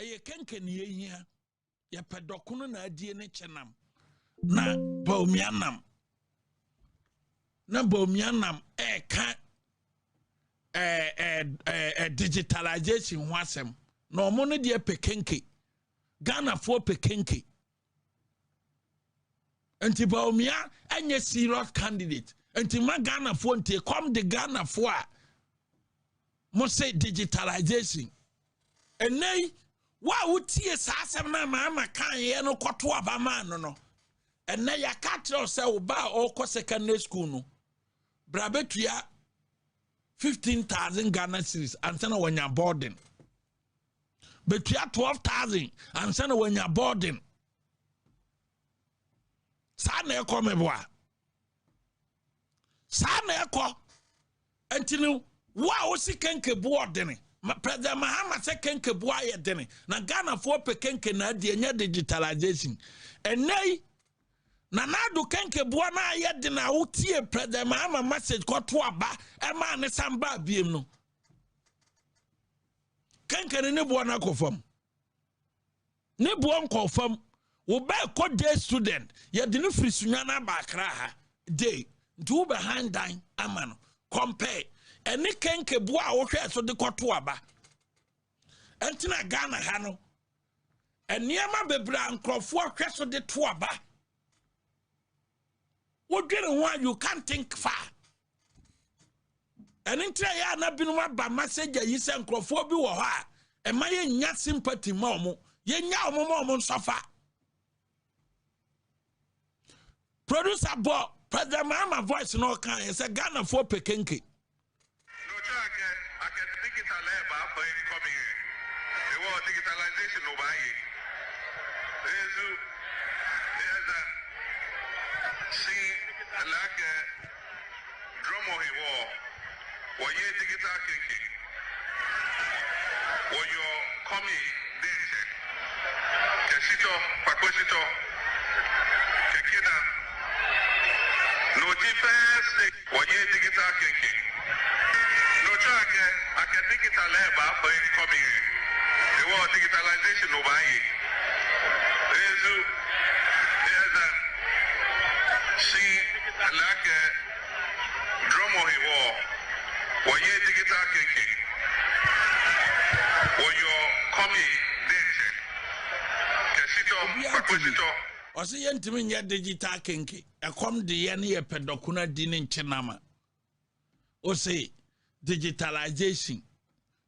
eye kenke ne yehia ye pedokono na adie ne chenam na baumianam ka digitalization ho asem na omo no de pekenke Ghana for pekenke enti baumia enye serious candidate enti ma Ghana for enti come the Ghana for mo say digitalization enei wa wutie sa asem na ma kan ye no kwoto abama no enne ya katro se wo ba o secondary school no brabetua 15,000 Ghana cedis and send when you're boarding. Betua 12,000 and send when you're boarding. Sana eko meboa. Sana eko. Entinu wa osi kenke boarding. President Mahama se kenke boa ye dene. Na Ghana for pe kenke na di enye digitalization. Enei na nadu kenke bua na ye de na utie President Mahama message ko to aba e ma ne samba biem no kenke ne bua na kofam ne bua nkofam wo ba ko day student ye de no free sunya na ba kra ha day ntu behind dan ama no compare eni kenke bua wo hwe so de ko to aba entina Ghana ha no eniema bebra nkrofo hwe so de to aba. What do you can't think far? And in try ya na binu ba message yi se nkrofo bi wo ha e ma ye nya sympathy momo ye nya omomo suffer. Producer Bo President Mahama voice no kan e say Ghana for pekenke. No check I can digital labor for any coming here. They want digitalization over here. There's see like drummer he war or ye digital thinking or your coming this Kesito Pakosito Kekina no defense or ye digital thinking no check I can digital labor for any coming here. They want digitalization over here. There's see like drummer he war or ye digital thinking or your coming dancing Kesito Pakosito o se yentimi nya digital kenke e kom de ye ne ye pedokuna di ne nchenama o se digitalization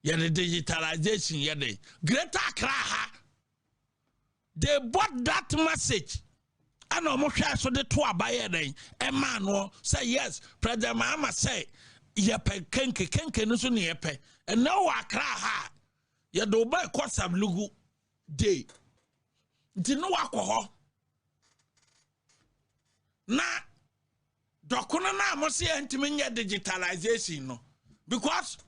ye the digitalization ye the Greater Accra ha they bought that message. I know more so the two abaye den e man no say yes President Mahama say ye pe kenke no so ne ye pe and now Accra ha ye do ba ko sablugu day nti no akọ na dokono na mo say ntimi nya digitalization no because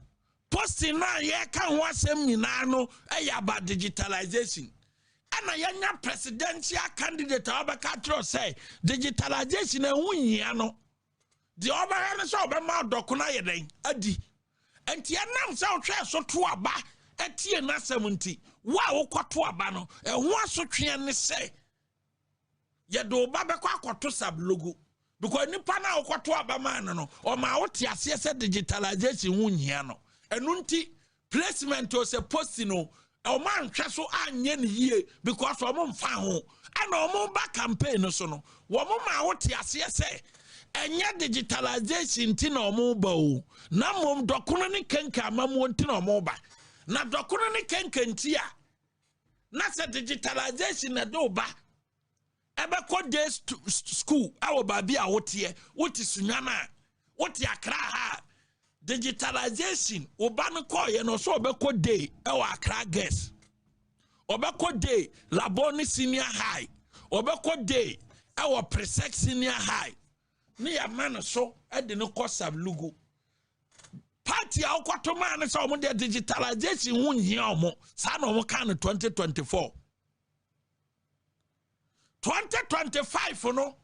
posting na ye kan ho asem nyina no e ya ba digitalization. And I am presidential candidate. Abakatro say digitalization e hunyia no. The obara so obema dokuna yeden adi. Enti anam say hwe so to aba etie na 70. Wa wo kwato aba no e ho asotwe ne say ye do ba be kwato sab logo because nipa na wo kwato aba man no o ma wo te ase say digitalization hunyia no. Enu nti placement o se post no o man hwe so anye ne yie because o mo mfa ho ana o mo ba campaign so no wo mo ma wo te ase say enya digitalization ti na o mo ba o na mom dokono ne kenka amamu ti na o mo ba na dokono ne kenka nti a na se digitalization na do ba ebe ko day school awo ba bia wote sunya na wote Accra ha digitalization obano ko ye no so obeko day e wa Accra guest obeko day Laboni senior high obeko day e wa Presex senior high ni ya man so e de no ko sablugu party a okwato man so omo de digitalization hunhia omo sa na omo kan 2024 2025 no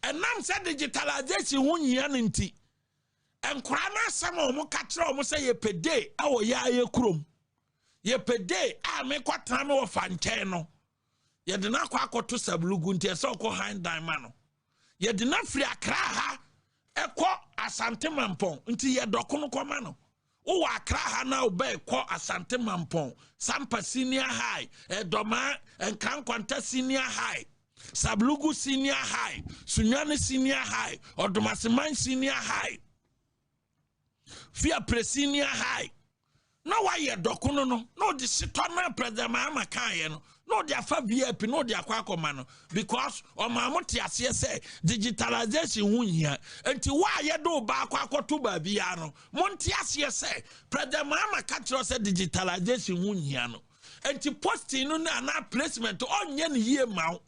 enam se digitalization hunhia nti enkura na asem o mo ka kire o mo say ye pede awo ya ye krom ye pede a me kwatana me wo fanche no ye de na kwa akoto sablugu nti ese okọ handan ma no ye de na firi akra ha ekọ asante mampon nti ye dokono koma no wo akra ha na oba ekọ asante mampon sampa senior high edoma enkankwanta senior high sablugu senior high sunyane senior high odomaseman senior high fia pre senior high na wa ye dokono no de sitona president ma kan ye no de afa VIP no de akwa akoma no because o ma mote ase say digitalization hu hia enti wa ye do ba akwa akoto ba bia no monte ase say president ma ka kiro say digitalization hu hia no enti posting no na placement onye ne yie ma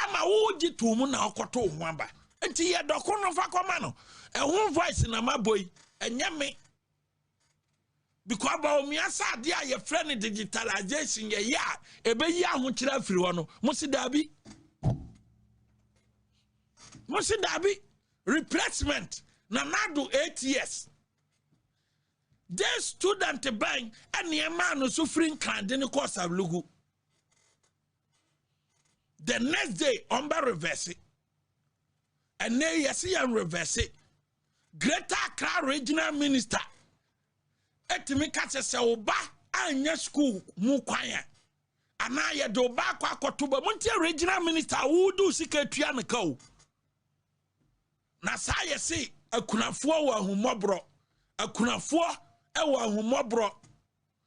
ama wo gitu mu na akoto ho aba enti ye dokono fa koma no ehun voice na maboy enye me because ba omiasa de a ye friend digitalization ye ya ebe yi ahokira afiri ho no musidabi replacement na nado 8 years the student bank and ye man no suffering kan de course of lugu the next day on ba reverse and nay yes yan reverse Greater Accra regional minister etimi kache se oba anya school mu kwanya ana ye do ba kwa kotoba muntie regional minister wudu siketua ne ka o na sa ye se akunafo wa ahumobro akunafo e wa ahumobro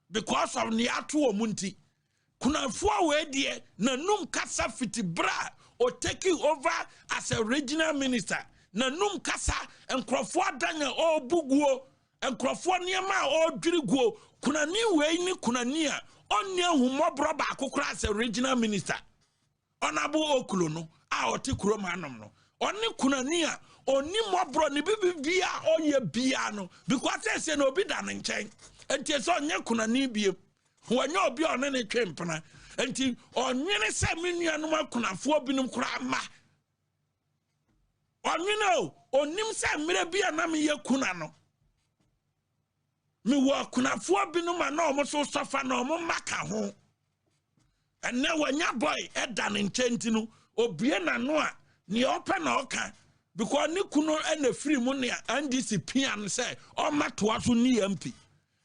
because of ne ato o munti kunafo we de na num kasa fiti bra o taking over as a regional minister na num kasa enkrofo adanya o buguo enkrofo niema o dwiriguo kunani we ni kunani a onne ahumobro ba akokora as a regional minister onabo okulo no a oti kuro manom no onni kunani a onni mobro ni bibia oye bia no because say no obi da ne nchen enti so onye kunani biem wonye obi one ne twempena enti onwene se menuanom akunafo binum kura ma onwene onim se mire bia na me ye kuna no me wo akunafo binum na omo so sofa na omo maka ho enne wanya boy eda ne nchenti no obie na no a ne opa na oka because ne kuno na free mu ne NDC pian say o matoa so ni MP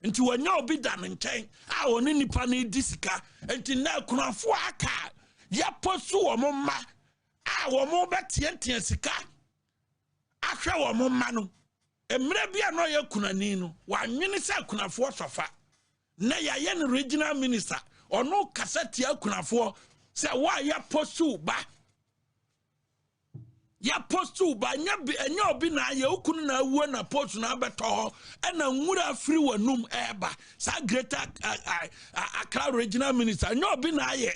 nti wanya obi da ne nchen a oni nipa na disika nti na kunafo aka ya posu wo mma a wo mo betientie sika ahwe wo mma no emre bia no ye kunani no wanwene se kunafo sofa na ya ye ne regional minister ono kasati akunafo se wa ya posu ba ya postu ba nya obi na ya ukunu na awuo na postu na beto na nwura free wanum eba sa Greater Accra regional minister nya obi na ye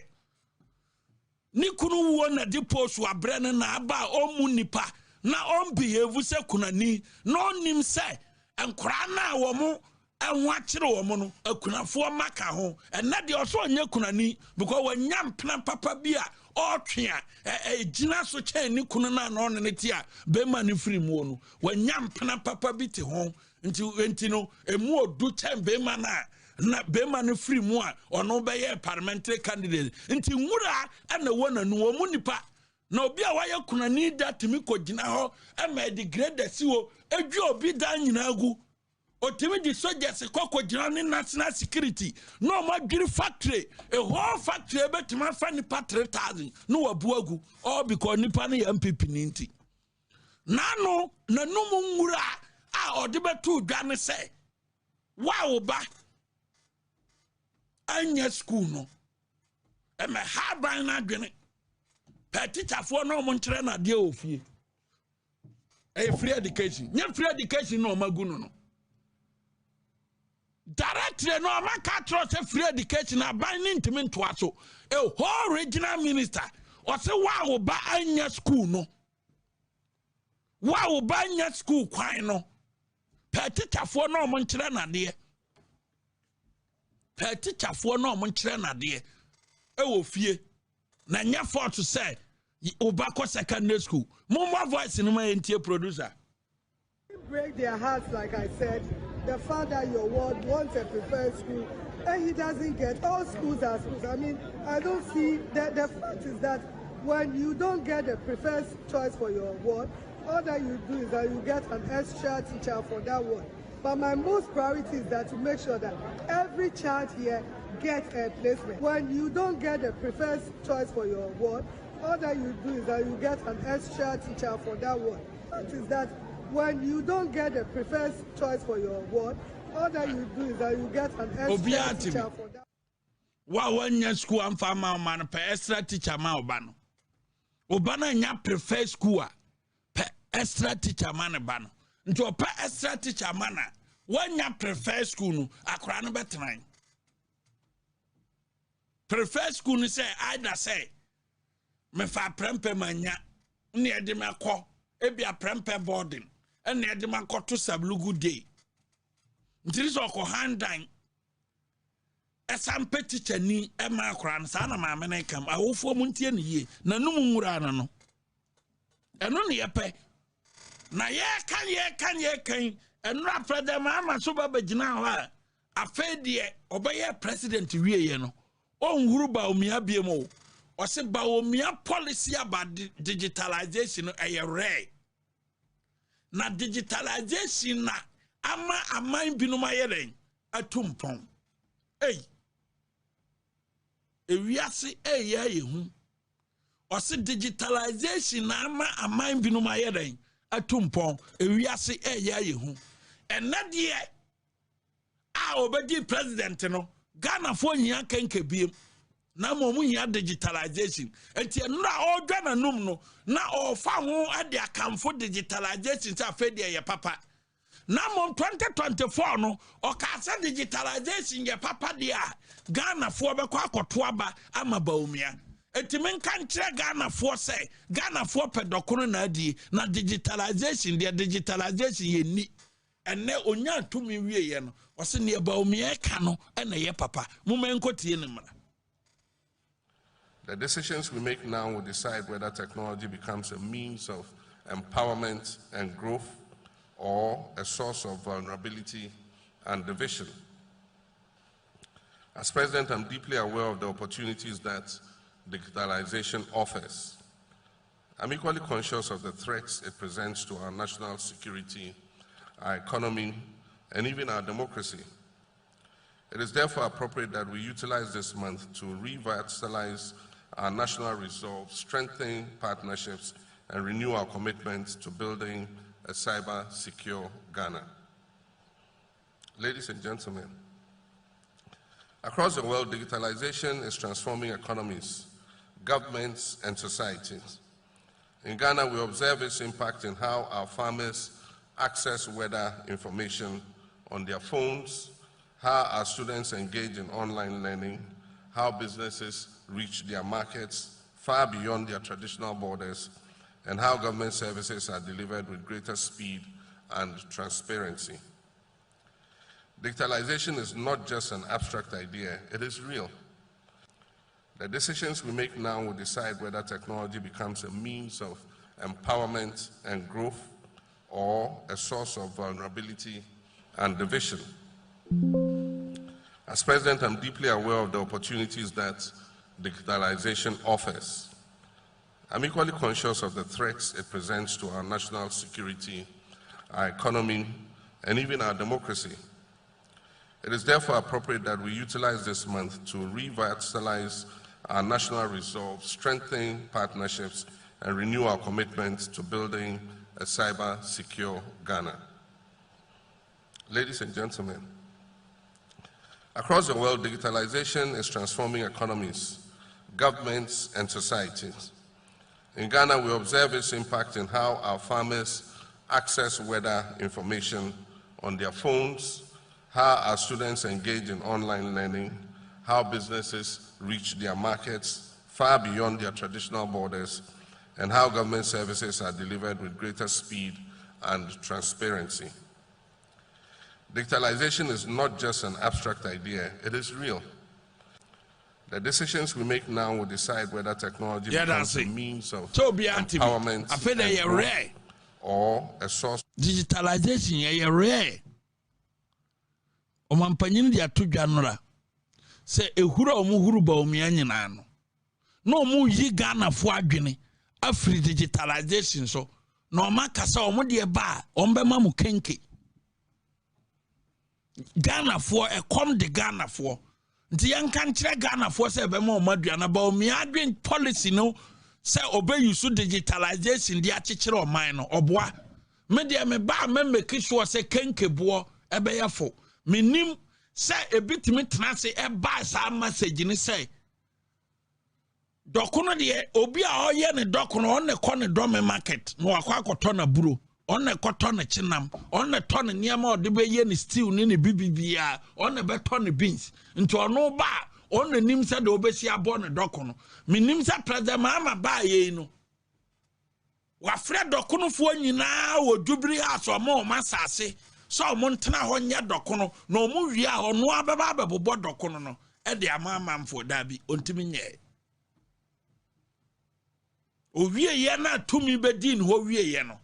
ni kunu wo na di postu abre na aba omu nipa na onbehave se kunani no nim se enkora na wo mo enwa kire wo mo no akunafo maka ho na de oso nya kunani because wanya mpena papa bia otwea gina so chen ni kunu na no ne tia be ma ni free mu no wanya mpena papa bi te ho nti no emu odu chen be ma na be ma ni free mu a ono be ye parliamentary candidate nti nwura na wona no wo mu nipa na obi a waye kunani da timi ko gina ho ma degrade si wo edwu obi da nyina agu otimi di soldiers koko gina national security no ma dwiri factory a whole factory betima fa nipa 3000 no wabuagu all because nipa na MPP ninti nano nanum nwura a odebetu dwane se wa ba anya school no e me haban na dwene teacher for no mo nkyere na de ofie free education nya free education no magu no directly no amaka trust free education abaning ntimi ntoa so a whole regional minister or say wa ba anya school no wa ba anya school kwan no teacher for no mo nkyere na de teacher for no mo nkyere na de wo fie na nya for to say obako secondary school mumma voice no ma entie producer break their hearts. Like I said, the fact that your ward wants a preferred school And he doesn't get. All schools are schools. I mean, I don't see that. The fact is that when you don't get the preferred choice for your ward, all that you do is that you get an extra teacher for that ward. But my most priority is that to make sure that every child here gets a placement. When you don't get the preferred choice for your ward, all that you do is that you get an extra teacher for that ward. The fact is that when you don't get the preferred choice for your ward, all that you do is that you get an extra teacher for that. One school and farmer man per extra teacher ma obano. Obana nya prefer school per extra teacher man bano. Nto per extra teacher man one nya prefer school no akra no betran. Prefer school ni say either say me fa prempe manya ne ede me akọ ebi a prempe boarding and ede me akọ to sablugu day. Ntiri so ko handan esam teacher ni e ma akra sa na ma me kam awofo mu ntie ne ye na num nwura no eno ne yepe na ye kan eno afrede ma ama so baba gina ha afedie obeye president wie ye no onhuru ba omia biem o ose ba omia policy about digitalization e rare na digitalization na ama aman binum ayeren atumpon ewiase eya yehu ose digitalization na ama aman binum ayeren atumpon ewiase eya yehu enade a obedi president no Ghana for nya kenke biem na mo mu nya digitalization enti enra odwa na num no na ofa ho ade akamfo digitalization sa fedi ye papa na mo 2024 no o ka sa digitalization ye papa dia Ghana for be kwa akoto aba ama baumia enti men kan kire Ghana for say Ghana for pedokono na adi na digitalization ye ni ene onya tumi wie ye no o se ne baumia ka no ene ye papa mo men kotie ne mra. The decisions we make now will decide whether technology becomes a means of empowerment and growth or a source of vulnerability and division. As President, I'm deeply aware of the opportunities that digitalization offers. I'm equally conscious of the threats it presents to our national security, our economy, and even our democracy. It is therefore appropriate that we utilize this month to revitalize our national resolve, strengthen partnerships, and renew our commitment to building a cyber-secure Ghana. Ladies and gentlemen, across the world, digitalization is transforming economies, governments, and societies. In Ghana, we observe its impact in how our farmers access weather information on their phones, how our students engage in online learning, how businesses reach their markets far beyond their traditional borders, and how government services are delivered with greater speed and transparency. Digitalization is not just an abstract idea, it is real. The decisions we make now will decide whether technology becomes a means of empowerment and growth or a source of vulnerability and division. As President, I'm deeply aware of the opportunities that digitalization offers. I'm equally conscious of the threats it presents to our national security, our economy, and even our democracy. It is therefore appropriate that we utilize this month to revitalize our national resolve, strengthen partnerships, and renew our commitment to building a cyber-secure Ghana. Ladies and gentlemen, across the world, digitalization is transforming economies, governments, and societies. In Ghana, we observe its impact in how our farmers access weather information on their phones, how our students engage in online learning, how businesses reach their markets far beyond their traditional borders, and how government services are delivered with greater speed and transparency. Digitalization is not just an abstract idea, it is real. The decisions we make now will decide whether technology becomes a means of empowerment and growth or a source. Digitalization is rare. Omanpanyin dia to janora se ehura omu huru ba omia nyina no na omu yi Ghana fo adwene afri digitalization so na oma kasa omu de ba ombema mu kenke Ghana fo ekom de Ghana fo nti yanka nkyere Ghana fo se bema omaduana ba omia adwen policy no se obeyusu digitalization de akyekyere oman no oboa me de me ba me make sure se kenke bo ebeyafo menim se ebitimi tena se eba sa message ni se dokono de obi a oye ne dokono on ne kɔ ne dome market no akwa akoto na buro on ne kɔtɔ ne chinam on ne tɔ ne niam ode be ye ne stew ne bibibia on ne beto ne beans nti ono ba on ne nim se de obesi abo ne dokono menim se president mama ba ye no wa fre dokono fo nyina wo dubiri aso mo masase so mo ntena ho nya dokono no mo wi a ono ababa abebo dokono no e de amama mfo da bi ontimi nye o wie ye na tumi bedin ho wie ye no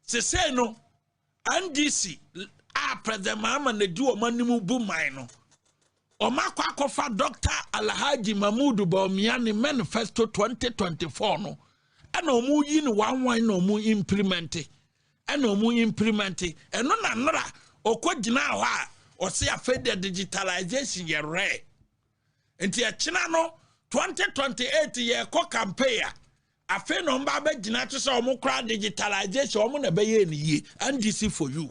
se say no NDC a president mama na di o manimu bu man no o makwa akofa Dr. Alhaji Mahmoud Bawumia ne manifesto 2024 no ana omu yi ni wanwan na omu implement ana omu implement eno na nra okogina ho a o se afede digitalization ye re enti e china no 2028 ye ko campaign afe no mba ba gina to so omu kra digitalization omu na be ye ni ye NDC for you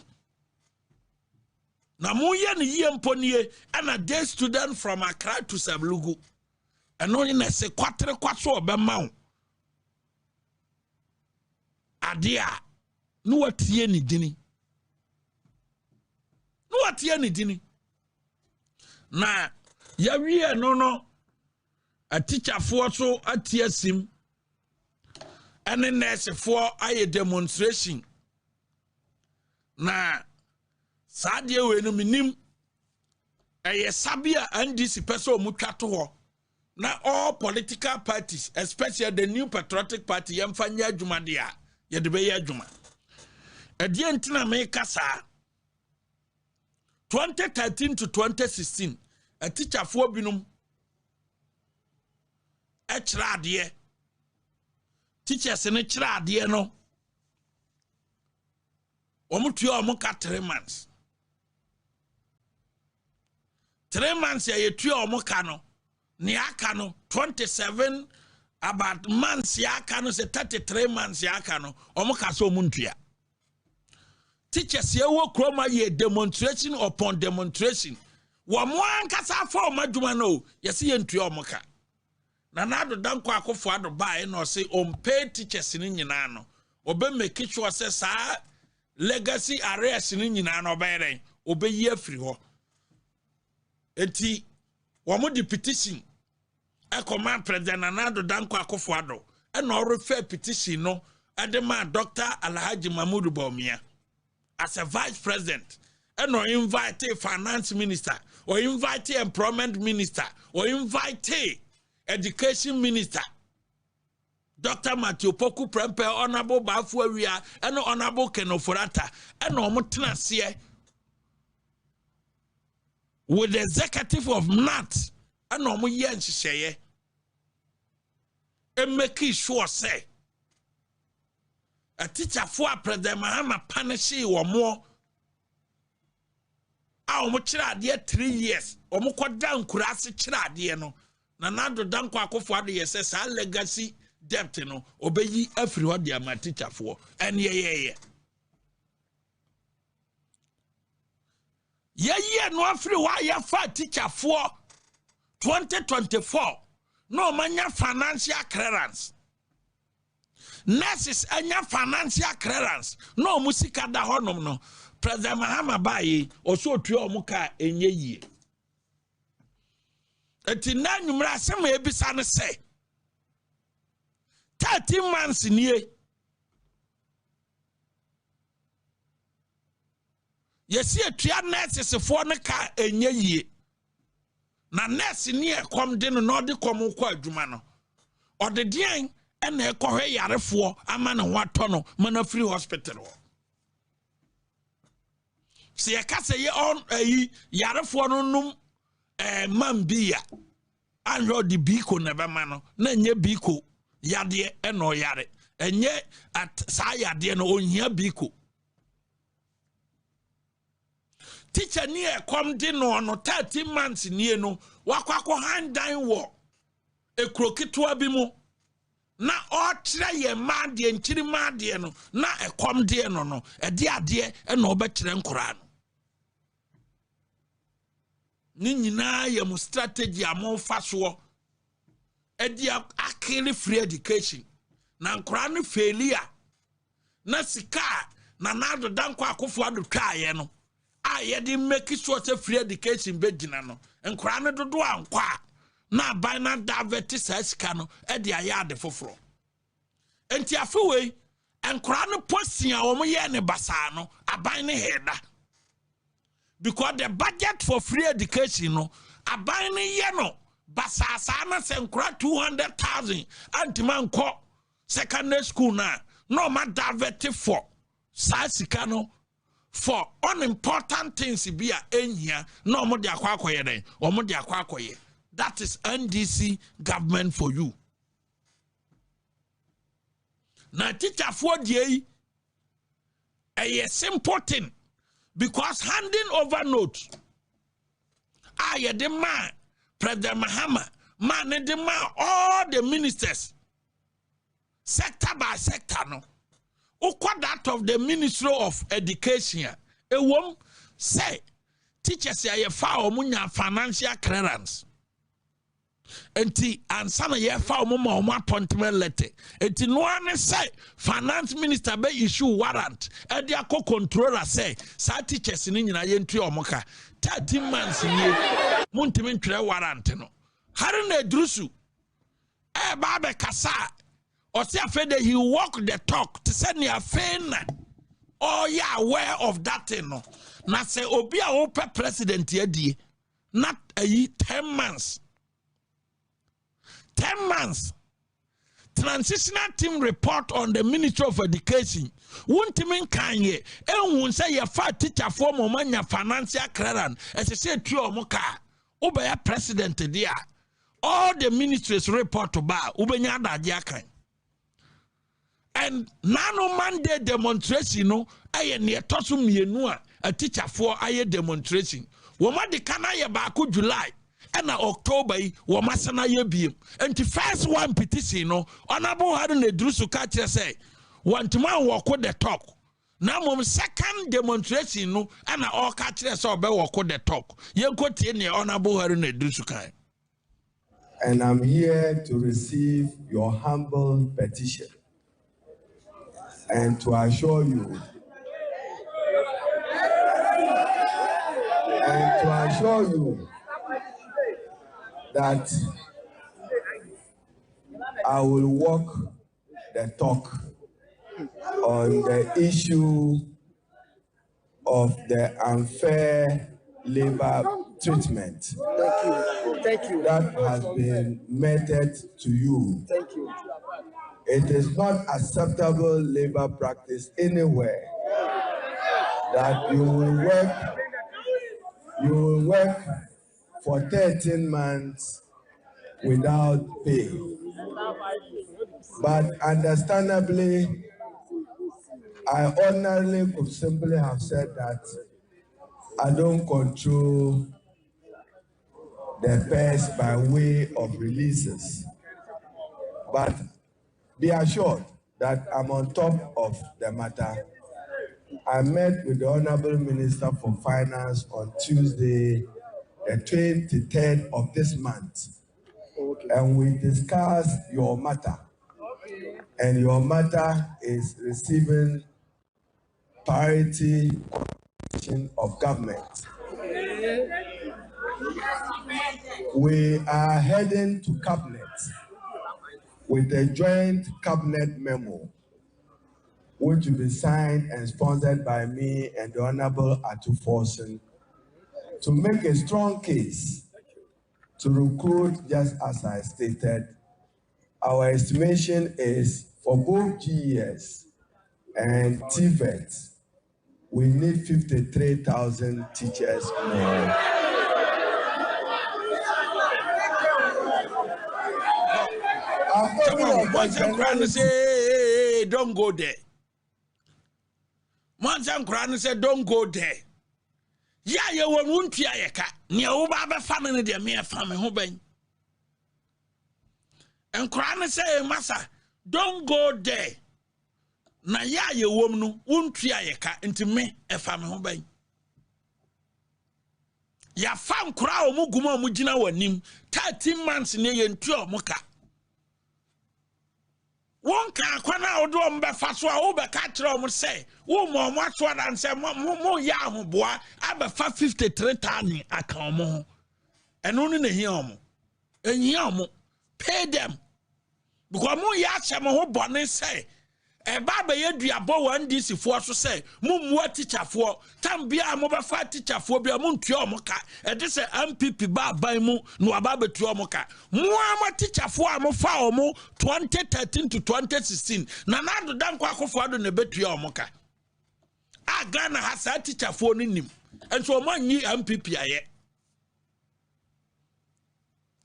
na mu ye ni ye mponie ana day student from Accra to Sablugu eno ni na se kwatre kwaso obema ho adia no watie ni dini na ya wie no a teacher for so atie sim ene nurse for aye demonstration na sadie we no minim eye sabia NDC person omutwa to ho na all political parties especially the new patriotic party yemfanya adwuma de a ye de be ye adwuma edie ntina me kasa 2013 to 2016 a teacher for binum e kira ade teachers ne kira ade no omutua omuka 3 months 3 months ya tua omuka no ni aka no 27 about months ya aka no se 33 months ya aka no omuka so omuntua teachers ye wo kroma ye demonstration upon demonstration wo mo ankasa for madwuma no yesi ye ntua omuka na nado danko akofo ado bae no se pay teachers ni nyina no obe make sure se sa legacy arrears ni nyina no obere obe yi afiri ho enti wo mo di petition e command president nado danko akofo ado e no refer petition no edema Dr. Alhaji Mahmoud Bawumia as a vice president and or invite a finance minister or invite a employment minister or invite a education minister Dr. Matthew Poku Prempe honorable Bafuawia and honorable Kenoforata and omutnase with the executive of NAT and omuye nhyeye and make sure say a teacher for president Mahama punishi or more. Our muchra dear 3 years, or more down kurasi chira dear no. Nanado danko akofo de yes, our legacy debt no, obey everyone dear my teacher for, and yeah. Yeah, no free why ya fat teacher for 2024. No mania financial clearance. Nurses anya financial clearance no musika da honom no president Mahama bayi oso otua omuka enye yie eti na nwumra asem ebisa ne se 13 months nie yesi etua nurses fo ne ka enye yie na nurse nie kom de no de kom ko adwuma no odedian and a corre yarefo amana watono mana free hospital se ya kase ye on yarefo no num Mambia and the biko never mano, Nanya biko, Yadie and no yare, and yet at Sayadie no onya biko. Teacher near come din no 13 months near no, wakwako hand down war, a croquet to abimo. Na all try ye mad and chiri mad no, na a come dear no, a dear and no better than Koran. Nina ye mu strategy amon faswo edia akili free education na nkora no failure na sika na nado danko akofo ado twaye no a ye de make sure say free education be gina no nkora no dodo ankwa na ban na daveti sa sika no edia ya ade foforo enti afewe nkora no posia wo mo ye ne basa no aban ne heda. Because the budget for free education, no, a buying yeno, basasana senkra 200,000, antiman ko secondary school na, no matter diverted for sasikano for unimportant things be a enya, no more dia kwakoye or more dia kwakoye. That is NDC government for you. Na teacher for ye a simple thing. Because handing over notes, I the man, President Mahama, man the man, all the ministers, sector by sector, no. Ukwa that of the Ministry of Education, a woman say, teachers ya file munya financial clearance. Enti ansana ye fa omo appointment letter enti no one say finance minister be issue warrant e dia ko controller say sa teachers ni nyina ye ntu omo ka 13 months ni muntimi ntwere warrant no hare na edrusu e ba be kasa o se afede he walk the talk to say near fain oh yeah aware of that thing no na say obi a wo president ye die not a 10 months 10 months. Transitional team report on the Ministry of Education. Won't mean kanye. And won't say your fat teacher for momanya financial clearance. As I said to your moka. Ubaya president there. All the ministries report to bar. Ubenya da diakan. And nano Monday demonstration no. Aye near tosum yenua. A teacher for aye demonstration. Woma de kana ye baku July. And October, we must na yebim. And the first one petition, no, honorable hadn't a drusu catch say, want to man walk with the talk. Now, second demonstration, no, and all catchers or be walk with the talk. You go to any honorable hadn't a drusu kind. And I'm here to receive your humble petition and to assure you. That I will walk the talk on the issue of the unfair labor treatment. Thank you. That has been meted to you. Thank you. It is not acceptable labor practice anywhere that you will work for 13 months without pay. But understandably, I ordinarily could simply have said that I don't control the pairs by way of releases. But be assured that I'm on top of the matter. I met with the Honorable Minister for Finance on Tuesday, the 23rd of this month, and we discussed your matter. And your matter is receiving priority of government. We are heading to cabinet with a joint cabinet memo, which will be signed and sponsored by me and the Honorable Atu Forsen, to make a strong case to recruit, just as I stated. Our estimation is for both GES and TVET, we need 53,000 teachers more. say, don't go there. Monsan Kran said, don't go there. Ya, you won't be a cat. Near Uba family, dear mere family, who bang. And Kran say, Massa, don't go there. Na ya, you won't be a cat into me, a family, who bang. Ya fam crowd muguma mujina wanim 13 months near and moka. One can kwana odo mbefa so a wo be ka kire o say wo mo so and say mo ya ho boa abefa 53,000 aka mo eno ni na hia omo ehia omo pay them because mo ya che mo ho bone say e ba be yeduabo 1DC fo so say mo mu teacher fo tam bia mo be fa teacher fo bia mo ntua omo ka e de say MPP ba ban mu no aba betu omo ka mo ama teacher fo a mo fa omo 2013 to 2016 na na do dan kwa akofo ado na betu omo ka a Ghana ha sa teacher fo ni nim enso mo anyi MPP aye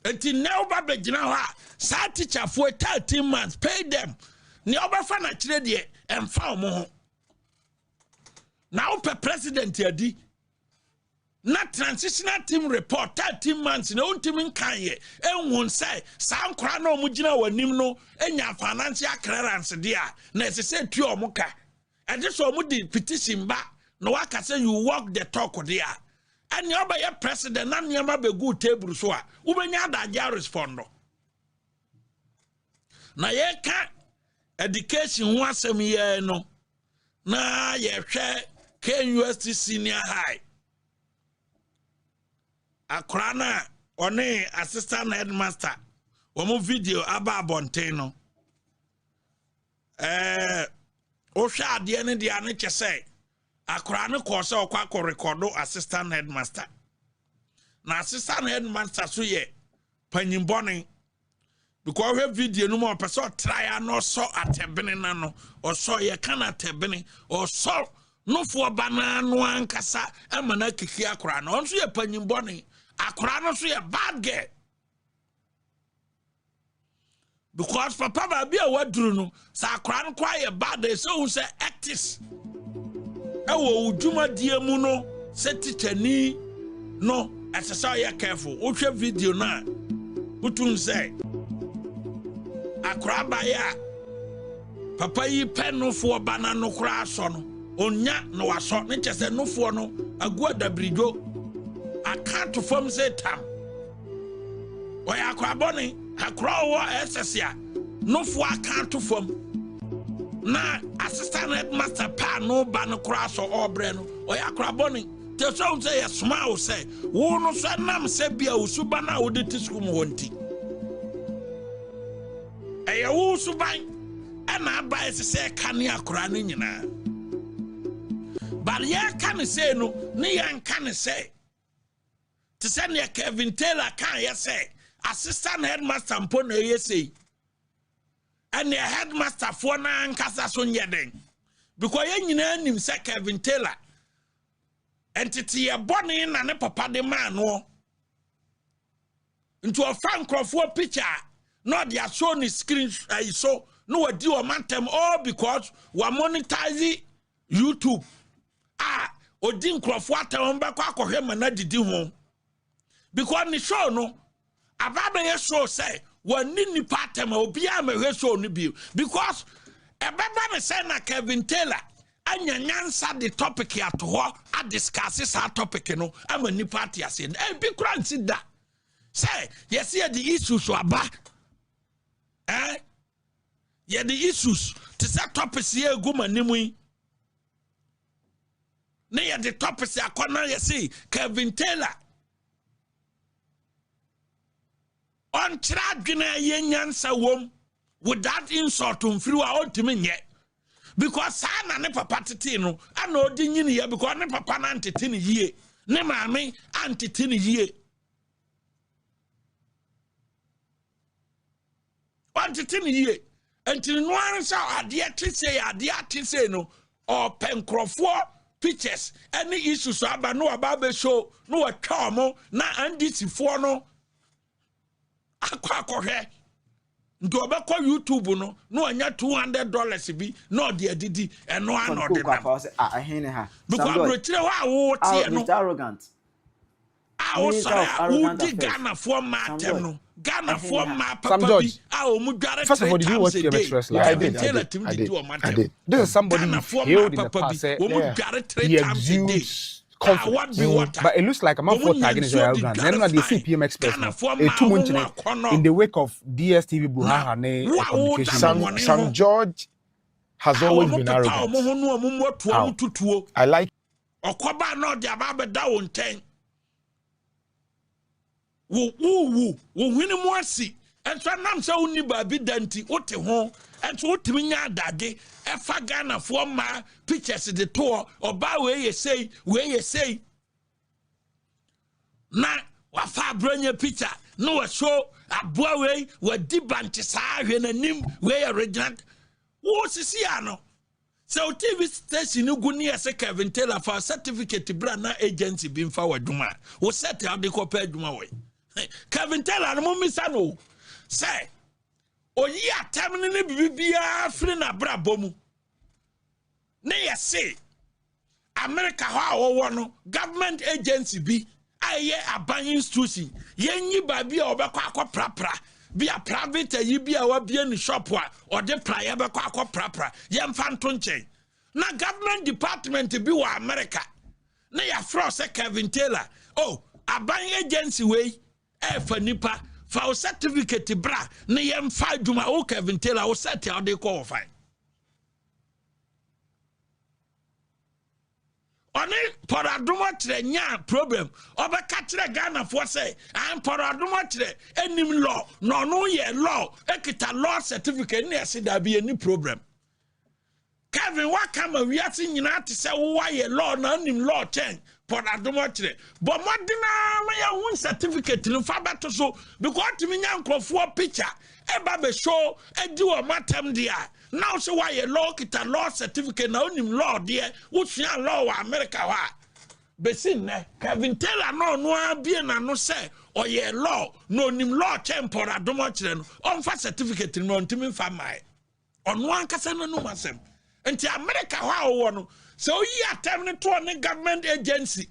enti now ba be gina ho a sa teacher fo 13 months pay them. Ni obafa na kire de emfa omo ho na ope president yadi na transitional team report 13 months na ontimi kan ye enwon say sankora na omugina wanim no enya financial clearance dia na esese tu omuka e de so omudi petition ba na waka say you walk the talk dia ani oba ye president na nyama be good table so a ubenya adaja respondo na ye ka education who asem ye no na ye hwe KUST senior high akrana one assistant headmaster womo video aba abonten no o hwa ade ne dia ne kyese akrana ko se okwa record assistant headmaster na assistant headmaster so ye panyimbone because we have video no more person try no so atebene na no or so ye can atebene or so no for bana no ankasa emana kiki akora no so ye panyimbone akora no so ye bad girl because papa ba bia waduru no sa akora no kwa ye bad so who say actis e wo uduma die mu no se teacher ni no asesa ye careful o hwe video na utun say akraba ya papa yi penufo bana no kra so no onya no waso ne chese nufo no agu adabrijo akato fam se tam oya akraboni akrowo essesia nufo akato fam na assistant headmaster pa no ba no kra so obre no oya akraboni te so say yes smile say wo no so nam se bia usuba na wo de tiskum wonti eye wo suban ana aba ese kane akora no nyina but ye kan say no ne yan kan say to say ne Kevin Taylor kan ye say assistant headmaster mpo na ye say and the headmaster for na nkasa so nyeden because ye nyina nim say Kevin Taylor entity ye boni na ne papa de man no into a fan crofo picture. Not their Sony screen so no do a mantem all because we monetize YouTube. Odin Crawford on back kwa him and did home. Because the show no Ababe show say one nini patem or be a show ni bill. Because a baba say na Kevin Taylor and your answer the topic here to her I discusses our topic, you know. I'm a new party I said, hey, big grand sit that. Say, yes, here the issues are back. Yeah, the issues to set topics here, Guma Nimui. Near the topics are corner, you see, Kevin Taylor. On Tragina Yenyansa wom with that insult through our ultimate yet. Because Sana never patitino, I know Dinin here because never pan anti-tin ye. Nema me anti-tin ye. Anti-tin ye. Until no one saw a dear to say no, or Pencroft pictures, any issues about no about show, no a charmo, na and this for no. Aquacore nti obekọ YouTube no anya $200 bi no de adidi eno anode na ahene ha because abrochire wa wo tie no arrogant sorry udi Ghana for matem no Ghana for ma papa bi omudware. First of all, did you watch PMX Yeah, I did. This is somebody healed in the past. He exudes confidence. But it looks like a man for tagging his arrogant. Then they see PMX person. Too much in the wake of DSTV Buhari communication. Sam George has always been arrogant. How? I like. Okoba no de ababe da won ten. Wo hwini mu asi. Enso nam se woni ba bi danti wote ho. Enso wotimi nya adade efa Ghana for ma pictures de to oba we ye say. Na wafa Abronye picture no we show aboa we di banche sa hwe nanim we original. Wo sisi ano. So TV station you go near say Kevin Taylor for certificate brand na agency bin fa waduma. Wo set out the copy aduma we. Kevin Taylor no misa no. Say oyi atam ne bibia free na brabo mu. Ne yesi America ho awo no government agency bi aye aban institution yenyi ba bi obekọ akọ be a private yi bi a wa bi ni shop or the prayer be kwa prapra yem fanto nchen na government department bi wa America na ya fro se Kevin Taylor aban agency we fa nipa fa certificate bra na yem fa dwuma Kevin Taylor o set ya de call fine Oni poradumo tire nya problem obeka tire Ghana for say am poradumo tire enim law no ye law ekita law certificate na yesi da bi any problem Kevin wakama wiase nyina te se wo ye law na enim law 10 poradumo tire but modina me ya won certificate no fa beto so because me nya nkrofo picture eba be show edi o matem dia now so why a law kita law certificate na onim law there wutua law wa America wa besin ne Kevin Taylor no abie na no say oye law no onim law tempora domo kire no on fa certificate no ntimi fa mai ono ankasa no no masem enti America wa wo no so yi atem ne to ne government agency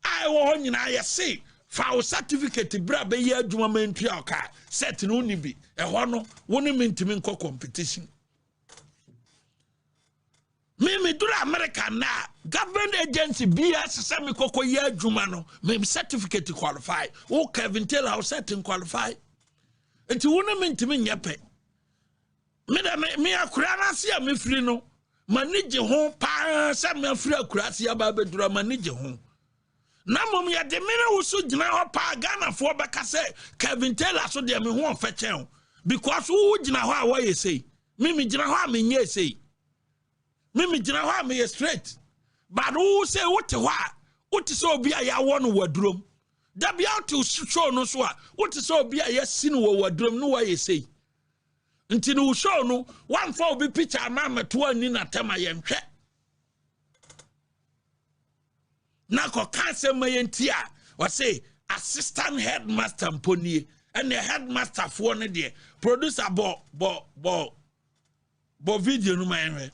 I wo nyina ye say fa certificate bra be ye adwuma mantua oka set no ni bi ho no woni mentimi nko competition me do America na government agency BS semi koko ye adwuma no me certificate qualify Kevin Taylor certain qualify enti wona mentimi nyepe me akura na se me free no manage ho pa se me free akura se aba bedura manage ho na mom ye de me wo so gina ho pa Ghana fo beka se Kevin Taylor so de me ho fa chen because wo gina ho a wo ye sei me gina ho a me nye sei me gina ho a me straight but who say what so be a ya won wadrom da bia to show no so a what so be a ya sin wo wadrom no wa ye sei nti no show no one for be picture mama to ani na tema ye nhwe na ko cancel my entia or say assistant headmaster mponie and the headmaster for no there producer bo video no man.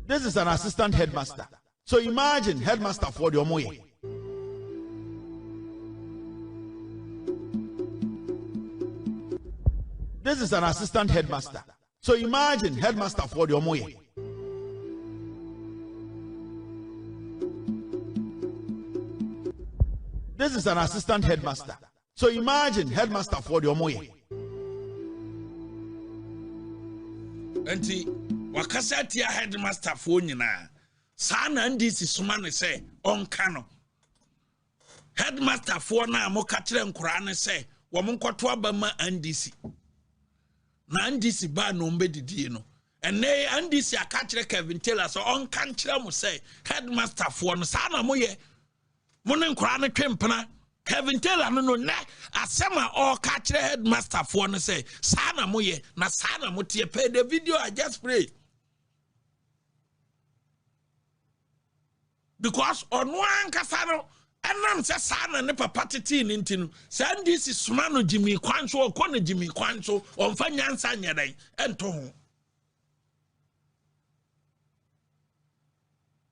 This is an assistant headmaster. So imagine headmaster for the Omoye. This is an assistant headmaster. So imagine headmaster for the Omoye. This is an assistant headmaster. So imagine headmaster for the Omoye. Enti wakasa tia headmaster for nyina saa na ndisi suma ne se onka no headmaster for na mo ka kire nkora ne se wo mo nkoto abama ndisi na ndisi ba no mbedidie no ene ndisi aka kire Kevin Taylor so onka nkire mo se headmaster for no saa na mo ye mo ne nkora ne twempena Kevin Taylor no na asema o ka kire headmaster for no say saa na mo ye na saa na mo tie pay the video I just played because on one kasano enam se sana ne papa tete ni ntinu san this is smano Jimmy Kwanso or kone Jimmy Kwanso on fa nyansa nyadan ento ho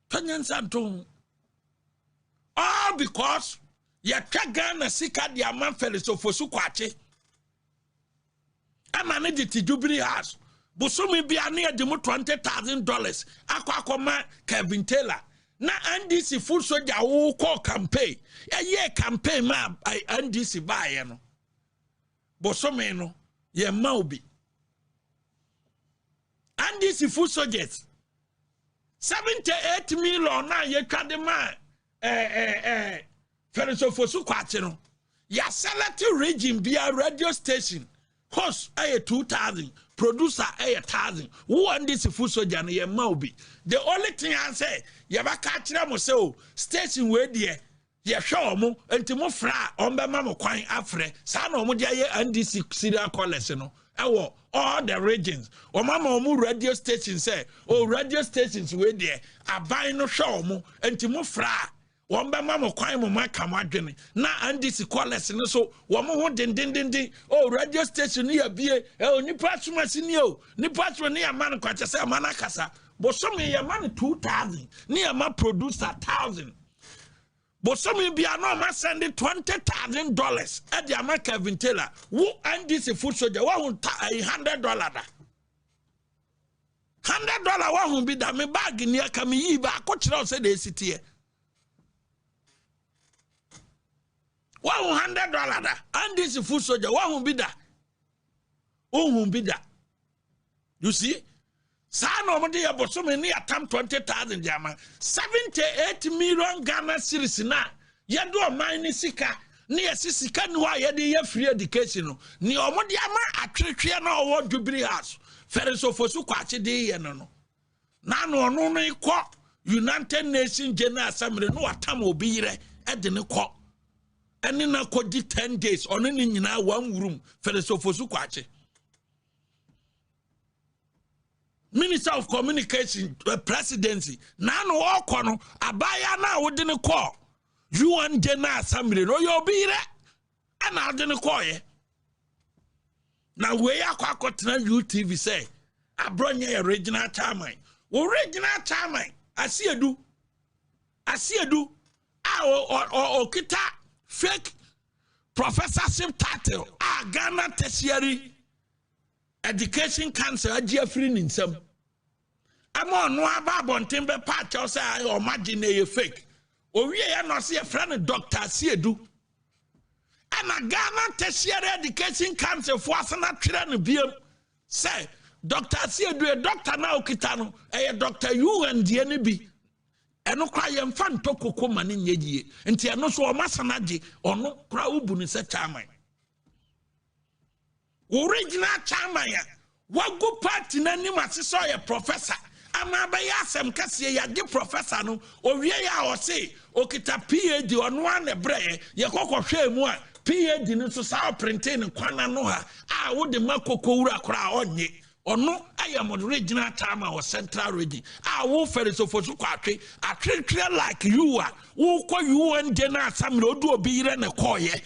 fa nyansa ento all because ya Ghana sika dia man Felix ofosu kwakye ama ne de tijubiri house busumi bia ne de mu $20,000 akwa Kevin Taylor na NDC full soldier wo call campaign ye campaign ma NDC bae no busumi no ye maubi NDC full soldiers 78 million na ye twade ma Felix ofosu kwakye no ya select region bia radio station host 2,000 producer 1,000 who and this full soldier no ye maubi the only thing I say ye ba ka kire mo say o station we de ye hwe omo enti fra ombe ma mo kwan afre sa na omo de ye NDC serial callers no ewo all the regions o mama omo radio station say o radio stations we de aban no hwe omo enti fra Wamba mama kwai mo maka madwene na NDC callers no so wo mo ho den oh radio station ni abie onipa sumasi ni o nipa so ni amana kwache se amana kasa bosomi ya man 2,000 ni ama producer 1,000 bosomi bia no ma send $20,000 e di ama Kevin Taylor wo NDC food soldier wa $100 da $100 wa hu bi da me bag ni aka me yi ba ko kire o se de sitie $100 da and this food soldier wahun bida ohun bida you see sa no mo de yeboso ni atam 20,000 jama 78 million Ghana cedis na ye do man ni sika ni sika ni wa ye de ye free education no ni omo de ama atwetwe na owo Jubilee House Felix ofosu kwakye de ye no na no no ikọ United Nations General Assembly no atam obi yire e de ne kọ eni na kodi 10 days ono ni nyina one room Felix ofosu kwakye Minister of Communication presidency na no okono abaya na wodi ne call UN General Assembly no yo bire ana wodi ne call ye na we akwa UTV say Abronye regional chairman original chairman asiedu o kita fake professorship title Ghana Tertiary Education Council free ninsam ama no aba bonten be patch o say o imagine e fake o wie ya no say friend Dr. Asiedu ana Ghana Tertiary Education Council for asana twere no biem say Dr. Asiedu e doctor na okita no e Dr. UN die ne bi eno kwa ye mfa ntokoko mane nyeyie enti eno so o masana je ono kra ubu ni se chairman original chairman ya wago party na nim aseso ye professor ama ba ya asem kase ya de professor no o wie ya o se okita PhD ono an ebre ye kokohwe mu a PhD ni so sa printing kwana no ha a wo de makoko wura kra onye ono ayam original chairman or central region wo Felix ofosu kwatwe atwetwe like you are wo ko UN General Assembly odu obi yire ne koye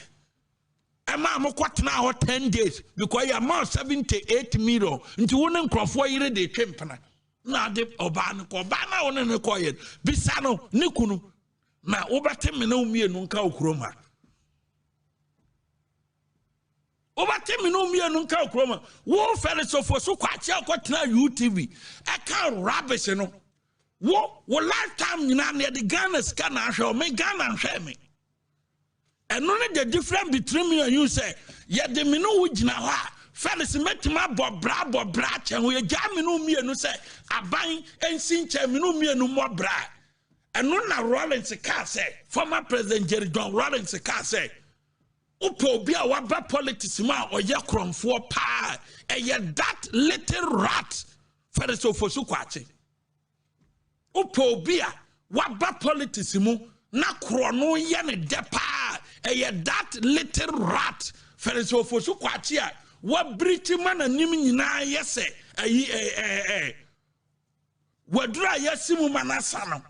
ema mo kwatena ho 10 days because you amount 78 million nti wo ne nkrofo yire de twempena na de oba ne ko ba na wo ne koye bisa no ne kunu na wo bete me na umienu nka okuroma Obatemi no mienu nka okroma wo Felix ofosu kwakye akotena UTV e ka rubbish no wo lifetime nyina na de Ghana ska na ahwe o me Ghana nhwe me eno ne the difference between me and you say ye de me no wugina ho a Felix metima bobra chen wo ye ja me no mienu say aban ensin chen me no mienu mo bra eno na Rollins ka say former president Jerry John Rollins ka say Upo bia waba politics ma oye kromfo pa eye that little rat Felix ofosu kwakye Upo bia waba politics mu na krono ye ne de pa eye that little rat Felix ofosu kwakye a wa briti man anim nyina yese wadura yesimu manasa no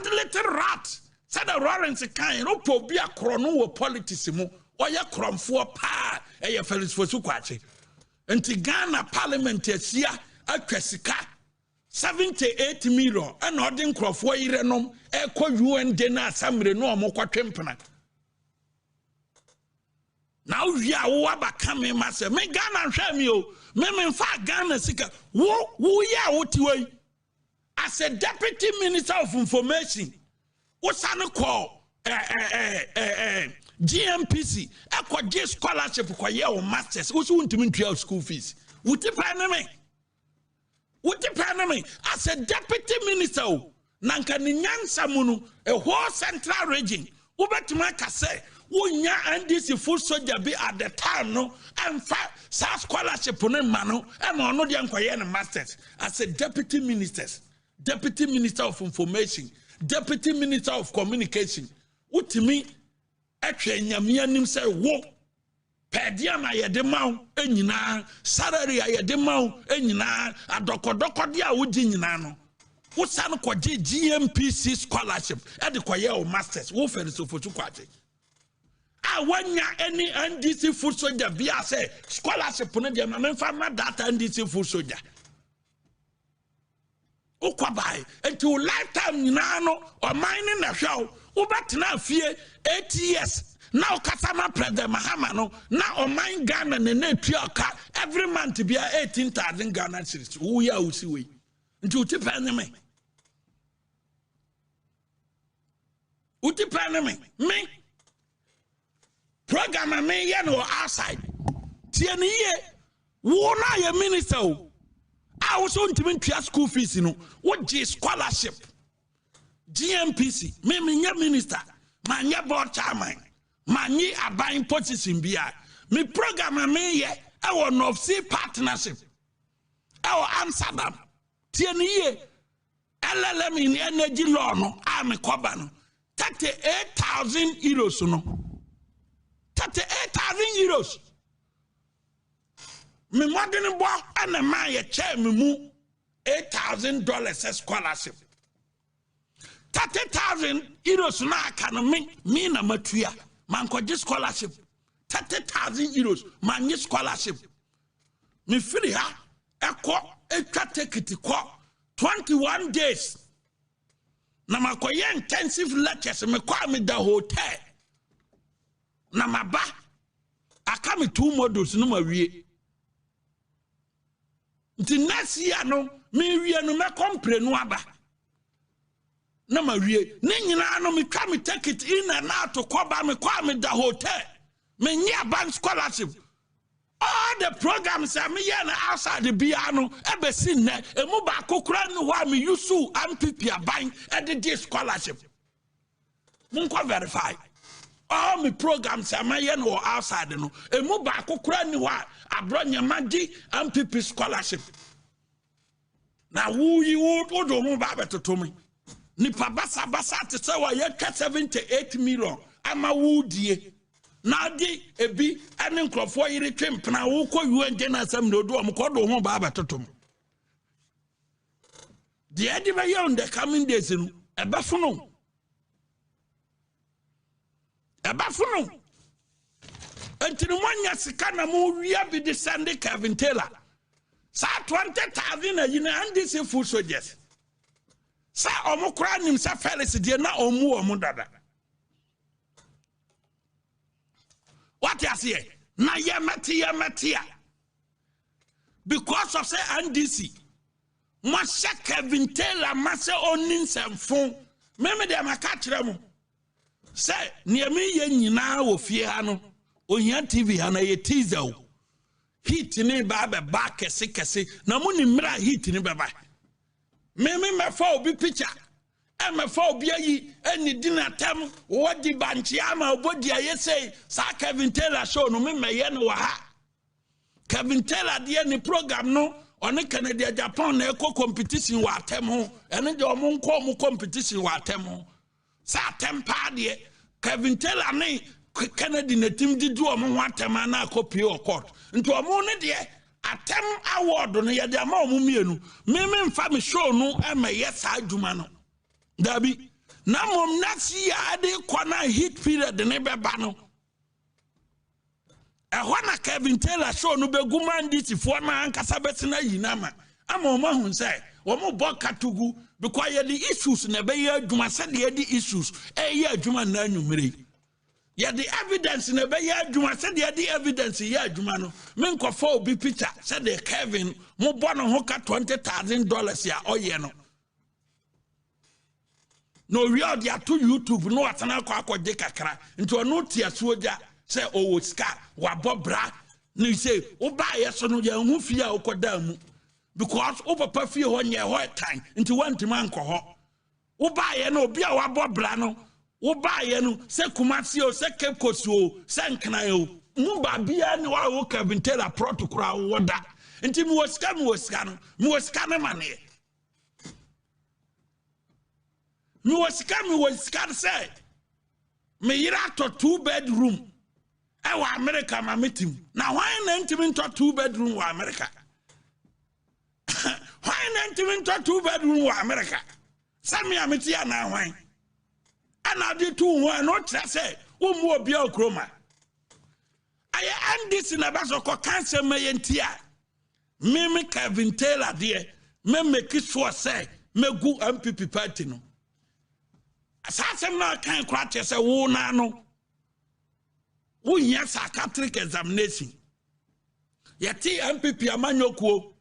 That little rat said the Lawrence kind no pobia krono wo politics mu or ya kromfo pa e Felix kwakye. Enti Ghana parliament asia atwasika 78 million and ordin krofo yirenom ekọ UN na asamre no omokotwempena. Now we are wabakame mase me Ghana hwe me o me mfa Ghana sika wo ya wotiwe as a deputy minister of information wosane call GMPC ekọ scholarship kwa ye o masters wo so ntimi ntwa school fees wuti paname as a deputy minister nanka ni nyansa mu no a whole central region ubetuma ka say wonya NDC full soldier be at the time no and sa scholarship no ma no e ma ono de nkoye ne masters as a deputy minister of information, deputy minister of communication utimi etwe nyame anim say wo pedia na ye de maw enyina salary ye de maw enyina adokodoko de a wogi nyina no wo san koje GMPC scholarship e de koye o masters wo Felix kwakye awanya any NDC full soldier be say scholarship no de ma memfa ma data NDC full soldier ukwabai until lifetime nyina no o mining na hwa wo betena afie 8 years now kasama president Mahama no now o mine Ghana ne na tuaka every month be 18,000 Ghana cedis wo ya usi we until tipane me utipane me program me ye no outside tie ne ye wo na ye minister o I also ntimi ntwa school fees no what G scholarship GMPC me minister manye board chairman manye aban position bia me program me ye e wo North Sea partnership e wo Amsterdam tie ne ye LLM in energy law no a me koba no 38,000 euros no 38,000 euros me modern boy and a man ye chair me mu $8,000 scholarship 30,000 euros na can me na matuya man ko scholarship 30,000 euros man scholarship me free ha ekọ etwa ticket ko 21 days na makoye intensive lectures me kwa me da hotel na maba aka me 2 modules no mawie nti next year no me wie no me compre no aba na ma wie ne nyina no me twa me ticket in and out to koba me kwa me da hotel me nya bank scholarship all the programs am me na outside the biano ebe sin na emu ba kokura no wa me yusu ampp aban e de scholarship mun ko verify all me programs am no outside no emu ba kokura ni wa Abronye magi ampp scholarship na wo do mu ba betoto me ni pa basa te say wa ye 78 million ama wo die na di ebi ene nkrofo yire twempena wo ko UN na asam do do ko do mu ba betoto me the edi ba ye on the coming days no ebafuno until one year sikana mu wia bi de Sunday Kevin Taylor sa 20,000 yina and this full soldiers sa omukra nim sa Felix de na omu dada what you say na yemetia because of say NDC masha Kevin Taylor mase onin semfon meme de maka kire mu say niemi ye nyina wo fie ha no ohia TV ha na ye teaser o heat ni ba kese na mu ni mra heat ni ba me fa obi picture e me fa obi ayi eni dinatem wodi banchi ama obodi aye say sa Kevin Taylor show no me ye no wa ha Kevin Taylor de ni program no oni Canada Japan na eko competition wa atem ho ene de omo nko mu competition wa atem ho sa atem pa de Kevin Taylor ni Kennedy na team di do omo ho atem na copy o court nti omo ne de atem award no ye de ama omo mienu me mfa me show no e ma ye sa adwuma no dabi na mom next year ade kwana hit period ne beba no na Kevin Taylor show no be guman disifo na ankasa betina yinama ama oma hu say omo boka tugu because ye the issues na be ye adwuma said ye the issues ye adwuma na anwumere ye the evidence na be ye adwuma said ye the evidence ye adwuma no me nkofo obi picture said the Kevin mo bono ho ka $20,000 ya oye no no real dia to YouTube no atana akode kakra nti ono tia suoja say owo ska wa bobra ni say oba yeso no ya hu fie a okoda mu because over papa fie ho nye ho time nti wantima nko ho oba ye no obi a wa bobra no oba ye no say kumasi o say kepkosi o say nkana o mu ba bia ni wa wo Kevin Taylor protocol woda nti mi woska no mi woska na mane mi woska say me yira to 2-bedroom wa America ma meeting na why na ntimi to 2-bedroom wa America why na ntimi to 2-bedroom wa America sami amiti ya na why ana di tu ho no tra say wo mu obi okroma aye andis na baso ko cancer me ntia me Kevin Taylor de me make sure say me gu MPP party no asasem na kan kwate say wo na no wo nya psychiatric examination yati MPP amanyokuo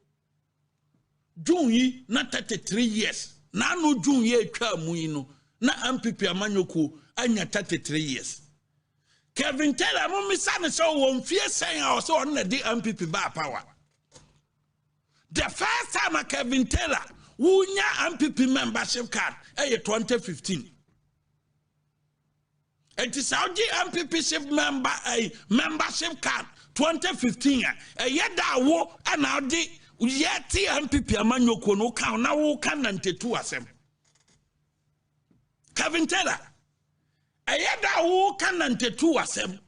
June yi na 33 years na no June ye atwa mu yi no na MPP amanyokuo anya 33 years Kevin Taylor mo misane so won fie sen a so on na di MPP ba power the first time Kevin Taylor wo nya MPP membership card 2015 it is Saudi MPP membership card 2015 yeda wo na di yeti MPP amanyoko no kan na wo kan 92 asem Kevin Taylor yeda wo kan 92 asem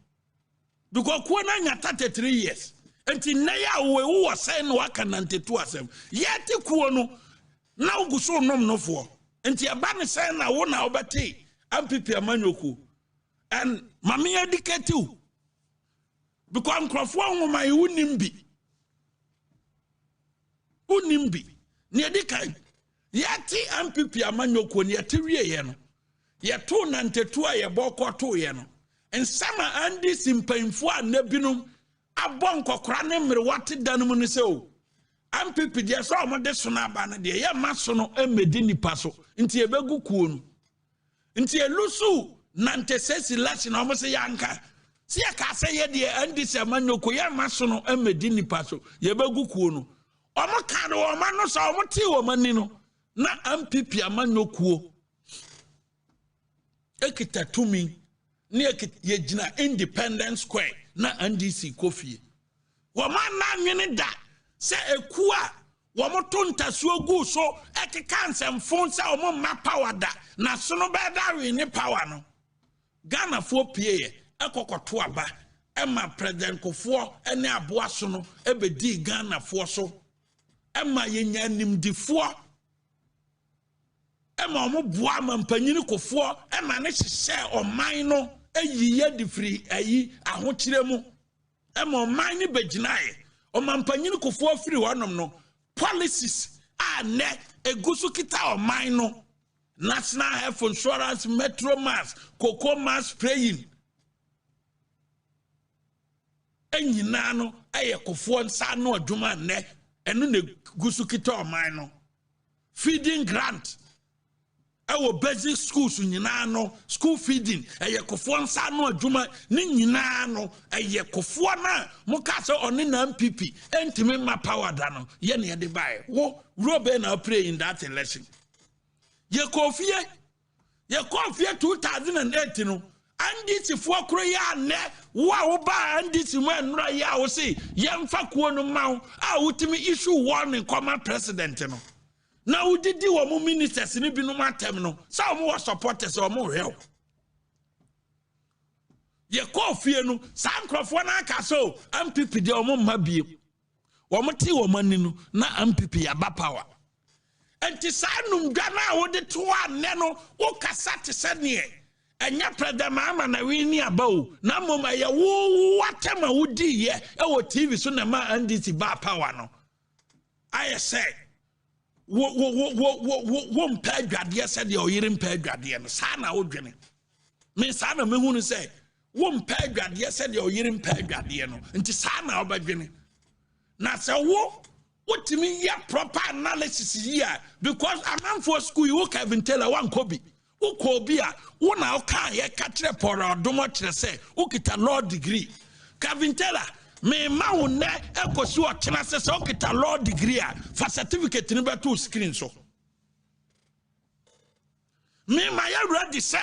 because ko na nya 33 years enti na ya wo say no kan 92 asem yeti ko no na uguso nom no fo enti aba ne say na wo na obete MPP amanyoko and mami educate you because microphone my unimbi ni edikai yati MPP amanyoko ni yatiwie ye no ye to 92 a ye boko to ye no and sama andi simpanfo anabinum abon kokora ne mere wate danum ni se o MPP de so omode so na aba na de ye maso no emedi nipa so nti ebegu kuo no nti elusu nante sesi lasi na omose yanka si aka se ye de andi se amanyoko ye maso no emedi nipa so ye begu kuo no omo ka no omo no so omo ti wo mani no na MPP amanyoko ekita tumi ni ye gina Independence Square na NDC kofie wo man na nwene da se ekua wo moto ntasuo gu so ekeka nsemfo se wo ma power da na so no be da we ni power no Ghana fo pie ekokoto aba ema president kofo ene aboa so no ebedi Ghana fo so ema yenya nimdifo ema omo boa mampanyini kofo ema ne hye oman no eyiye difri ayi ahokire mu ema oman ne beginae omampanyini kofo afiri wonom no policies a ne egusu kita oman no National Health Insurance, Metro Mass, Cocoa Mass praying. Enyinano aye kofo nsa no adwuma ne eno ne gusu kita oman feeding grant ewo basic schools nyinano school feeding aye kofo nsa no adwuma ne nyinano aye kofo na muka se oni na MPP entime ma power da no ye ne de bae wo robe na pray in that election ye kofie 2008 no andisi fo kro ya ne wo ba andisi mu enura ya wo se ye mfa kuo no mawo a wutimi issue warning common president no na udidi wo mu ministers ni bi no matem no sa wo supporters wo mu hwe ye kofie no sa nkrofo na aka so MPP de wo mu mabie wo mu ti wo mani no na MPP ya ba power enti sa num dwa na wo de to anne no wo kasa te se ne enya predama ama na wi ni abawo na mom aye wo watema wo di ye e wo TV so na ma NDC ba power no aye say wo mpa adwade se de oyire mpa adwade no sa na wo dwene me sa na me hunu say wo mpa adwade se de oyire mpa adwade no nti sa na wo badwene na se wo what me ya proper analysis here because I'm for school you Kevin Taylor one kobi u kobia una oka ye katre pora odomo kire say u kita law degree Kevin Taylor me ma wo ne ekosi o kina say u kita law degree a for certificate ni beto screen so me ma ya ready say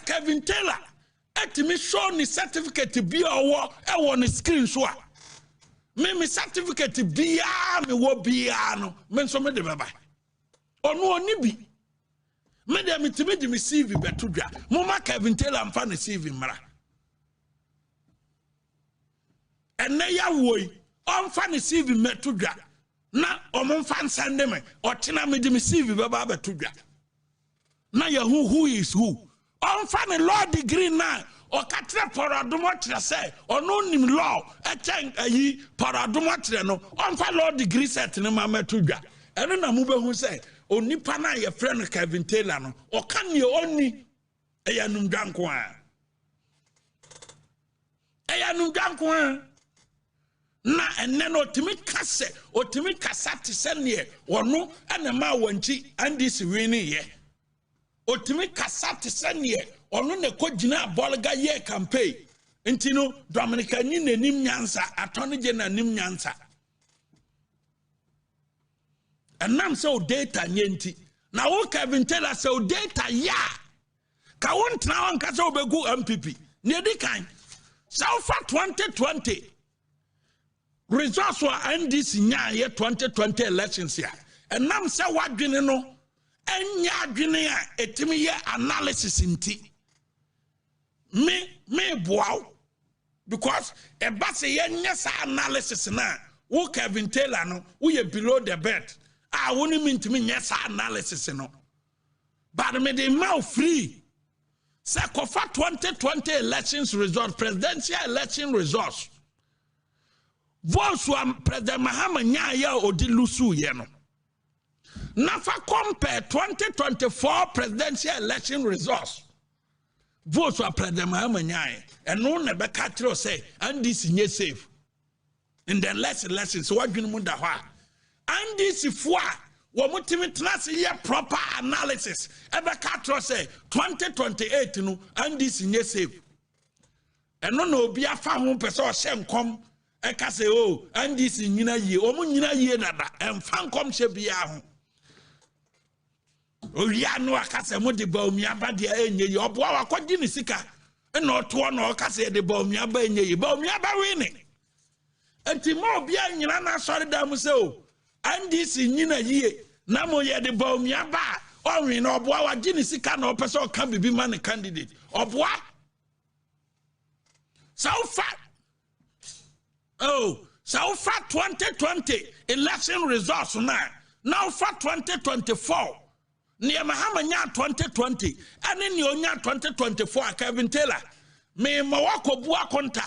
Kevin Taylor etimi show ni certificate bi owo e wo ni screen so a me certificate biya me wo biya no me so me de baba onu oni bi me de mitimi de me CV beto dwa mo ma Kevin Taylor amfa na CV mra enne ya woi amfa na CV meto dwa na omfa nsande me otena me de me CV baba beto dwa na ya who is who amfa na law degree na o katre paradomo tre say ono nim law e chen ayi paradomo tre no on fa law degree set ne ma meto dwa eno na mu behu say onipa na ye friend Kevin Taylor no o kan ye oni e ya num dwanko a na enne no otimi kase otimi kasate se ne ono ene ma wanchi andi si wini ye otimi kasate se ne ono ne ko gina bolga ye campaign enti no Dominica ni nanim nyansa atone je nanim nyansa enam se o data nyenti na wo Kevin Taylor se o data ya ka won tna won ka se obegu MPP ne di kan so far 2020 results wa NDC nya ye 2020 elections ya enam se wadwene no enya adwene a etimi ye analysis nti me boaw because e ba se yenye sa analysis na wo Kevin Taylor no wo ye below the bed woni mintimi nye sa analysis no but me dey mouth free say kofa 2020 elections results presidential election results votes wa President Mahama nya ya odi lusu ye no na fa compare 2024 presidential election results votes were President Mahama Nyaye and no never catch say and this is safe in the lesson so what you know that and this for what proper analysis ever catch say 2028 no and this is safe and no be a farm person shame come e ka say oh and this is nyina ye nyina ye dada and fan come she be a oya no akase mo de ba omiaba de enye ye obo wa kwagi ni sika na oto na okase de ba omiaba enye ye ba omiaba we ni enti mo bia nyina na sori da mu se o andi si nyina ye na mo ye de ba omiaba o we na obo wa gi ni sika na opese o kan bibi man candidate obo so far 2020 election results now for 2024 Near Mahama nya 2020 and in your nya 2024 Kevin Taylor me mawako bua konta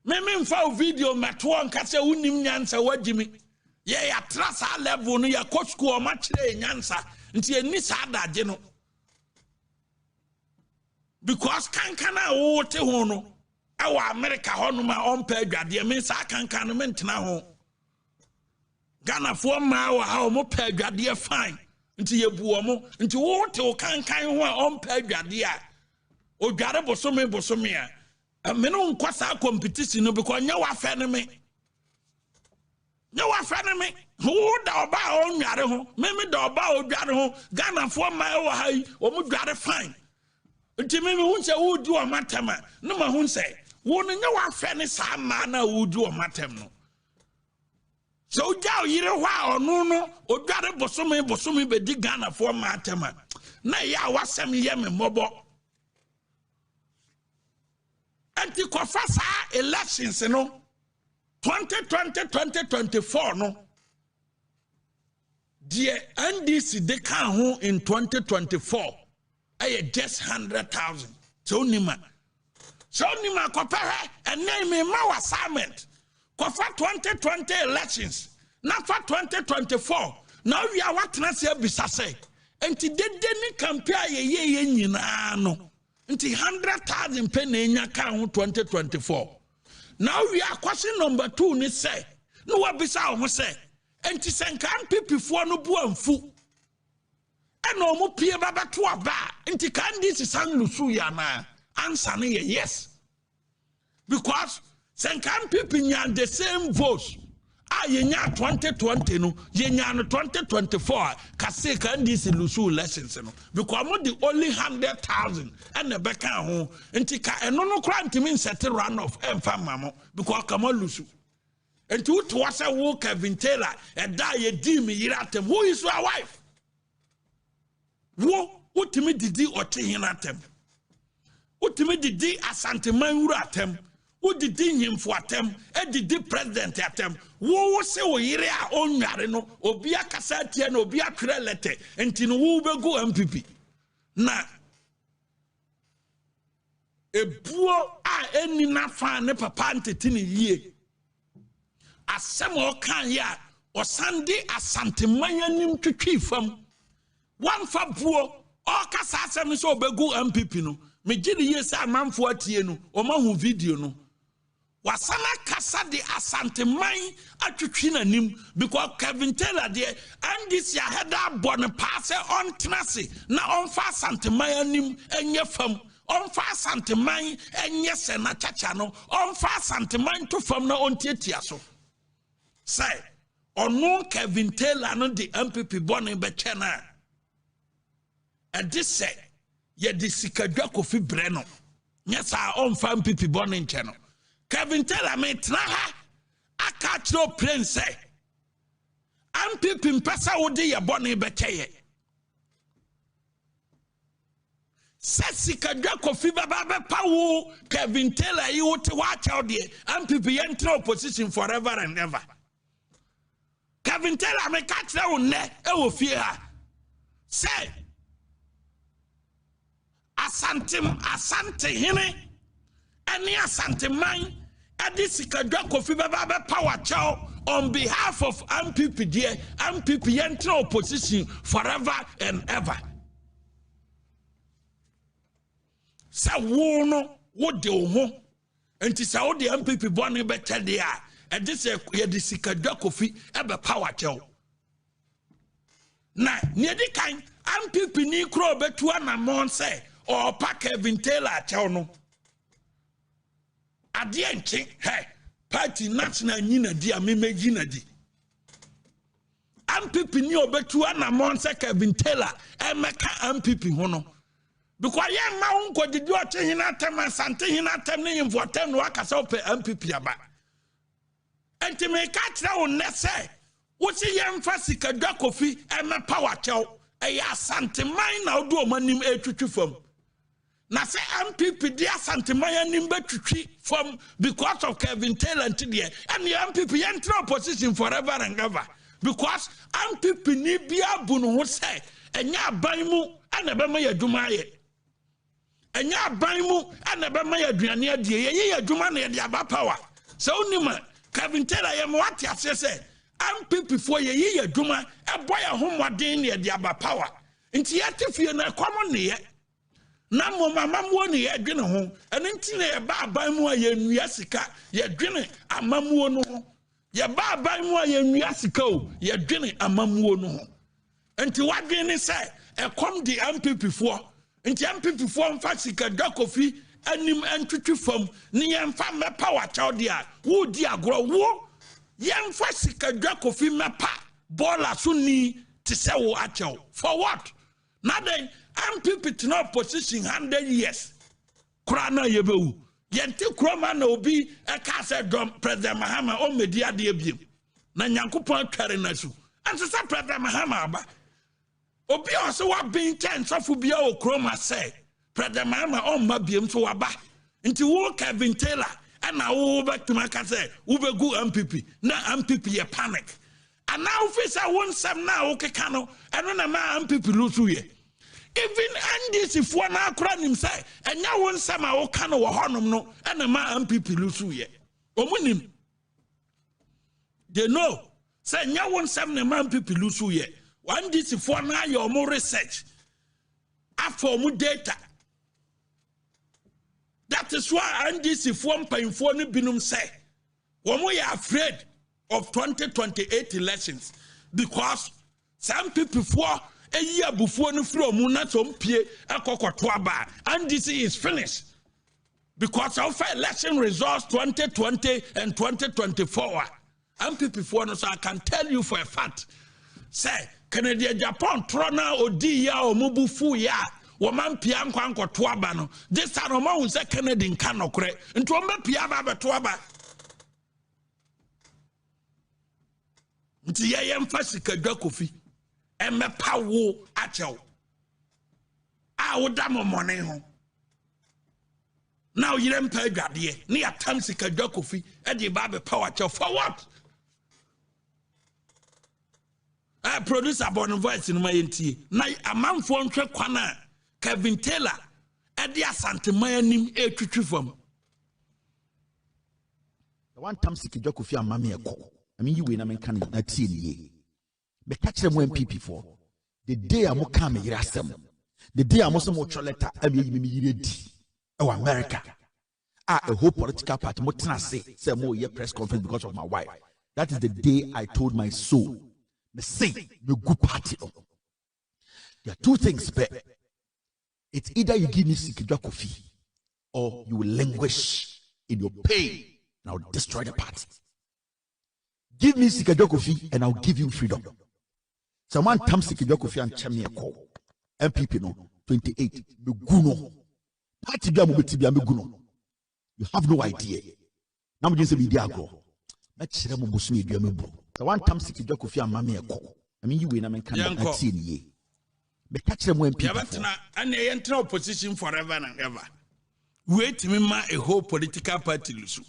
me mfa video matwo nkase unim nyansa wagimi ye ya trasa level no ya coach school ma kire nyansa nti eni sa daje no because kankana wo te ho no awa America ho no ma ompa adwade me sa kankana me ntena ho Ghana fo ma wa ha mo pa adwade fine nti yebuo mo nti wo te o kankan ho a ompa adwade a odware bosome a me no nkwasa competition no because nya wa fa ne me who da oba onware ho me da oba odware ho Ghana fo ma wa ha yi o mo dware fine nti me hu nse wo di o matama no ma hu nse wo no nya wa fa ne sa ma na wo di o matam no so jaw yire hwa onu no odware bosome be di Ghana fo matama na ya wasem ye me mobo anti kofa sa elections no 2020-2024 no the NDC they can hold in 2024 just 100,000 so nima kopere and name me my assignment for 2020 elections not for 2024 now we are what na say bisa say enti de compare ye nyina no enti 100,000 penny nya kan 2024 now we are question number 2 ni say no wa bisa ho say enti senkan pipifoɔ no bu amfu ɛna ɔmo pie baba to aba enti kan this san lusu ya na answer no yes because senkan pipi nya the same votes yenya 2020 no yenya no 2024 kase kan this lusu lessons no because mo the only 100,000 and the beka ho enti ka eno no kra ntimi set run off emfa mamo because kama lusu. And to was a walk Kevin Taylor and die a dim yiratem. Who is your wife? What to me did or tehinatem? What to me did asante manuratem? What did him for atem? And did president atem? Wo se o yire a on yareno, obia kasati and obia krelete, and tin who will go MPP. Na a poor any nafa ne papa tini ye. Asemo kan ya osande asante manyanim twetwi fam wan fa buo o kasa asem so obegu MPP no me gidi yesa amanfo atie no o ma hu video no wasana kasa de asante man atwetwi nanim because Kevin Taylor there and this ya header born pass on tenase na on fa asante manyanim enye fam on fa asante man enye se na chacha no on fa asante man to fam na on tietia so. Say, or no Kevin Taylor no the MPP born in Bechena. And this say, ye the Sikadwa Kofi Breno. Yes, our own fan MPP born in channel. Kevin Taylor me traha. I catch no plane say. MPP mpesa odi ye born in Becheye. Say Sikadwa Kofi Baba Pawu Kevin Taylor you to watch out there. MPP enter opposition forever and ever. Kevin Taylor me catch that one ne e fear. Say asante hene any asante man adi Sikadwa Kofi Baba power chow on behalf of MPP there MPP enter opposition forever and ever. Say wo no wo de ho enti say wo de MPP born better there. And this is the Sikadwa Kofi ebe power chow. Na niedi kind MPP ni kro betu anamon say or pa Kevin Taylor chow no. Adi enche hey party national nyina di ameme nyina di. MPP ni obetu anamon say Kevin Taylor emeka MPP ho no. Because ye ma unko didi o che hina tem asante hina tem ne yimfo tem no akasa ope MPP aba. And to make catch that one, say, what's a young Sikadwa Kofi and my power chow? A Santa Mine now do a manim a tree from. Now say MPP dear Santa Maya nimber tree from because of Kevin Taylor today, and the MPP enter opposition forever and ever. Because MPP Nibia Bunu say, and ya baimu and a Bamaya Dumaye. And ya baimu and a Bamaya Duania dear, ye Dumania Diaba power. So Nima. Kevin Taylor yam what ya say MPP for ye duma a boy a home wadin near the aba power. Inti yati fi na common near na mo mama mo ne ye dwene ho eno nti na ye ba ban mu a ye nua sika ye dwene amamuo no ho ye ba ban mu a ye nua sika o ye dwene amamuo no ho enti wadwene say e kom di MPP for nti MPP for mfa sika Kofi anim antwitwi fam ne yemfa mepa wachaw dia wo di agro wo yemfa Sikadwa Kofi mepa bola so ni te se wo achaw for what now then MPP to not position 100 years krana yebewu yenti kroma na obi e ka se dom President Mahama o media de ebiem na nyankopon tware na su anse se President Mahama aba obi o se wa bin chen sofo bia o kroma say President Mahama on ma biem so waba nti wo Kevin Taylor and na wo back to my say wo be go MPP na MPP ye panic And now face I want some now okay cano and when a man people lose you. Even Andy's if one acronym say and now one some I cano or honum no and a man people lose you. Omunim. They know. Say now one some a man people lose you. One this if one eye or more research. After more data. That is why Andy's if one paying for any binum say. When we are afraid of 2028 elections, because some people for a year before no from Munatom Pie Akokotwaba, and this is finished. Because of election results 2020 and 2024, and people for no, so I can tell you for a fact. Say, Canada, Japan, Trona, Odia, or Mubufu ya. Woman Pian Kwanko Twabano. This time, who say Canadian Kanokre, and Twamba Piaba Twaba. Nti ye mfasika dwakofi emepa wo achew a woda momone ho now yire mpa adwade ne yatam sika dwakofi e de ba be power achew for what producer Abronye voice no mayentie na amanfo ntwe kwana Kevin Taylor e de asante mayanim etwitwi fam the one time sika dwakofi amame ekọ I mean, you win, I mean, can not see ye. But catch them when people for the day I'm coming, the day I'm also more letter, I mean, oh, America. A whole political party, what can I say more year press conference because of my wife. That is the day I told my soul, me say, the good party. There are two things, but it's either you give me Sikidwa Kofi or you will languish in your pain and I'll destroy the party. Give me Sikidwa Kofi and I'll give you freedom. Someone time Sikidwa Kofi and Chamia call. MPP no 28. Meguno. Party bia mo beti bia meguno. You have no idea. Now we just say media go. Make sure mo bosu edua mebro. Someone time Sikidwa Kofi and Mama call. I mean you win I mean can not see ye. Me catch them when people. And they enter opposition forever and ever. Wait me ma a whole political party lusu.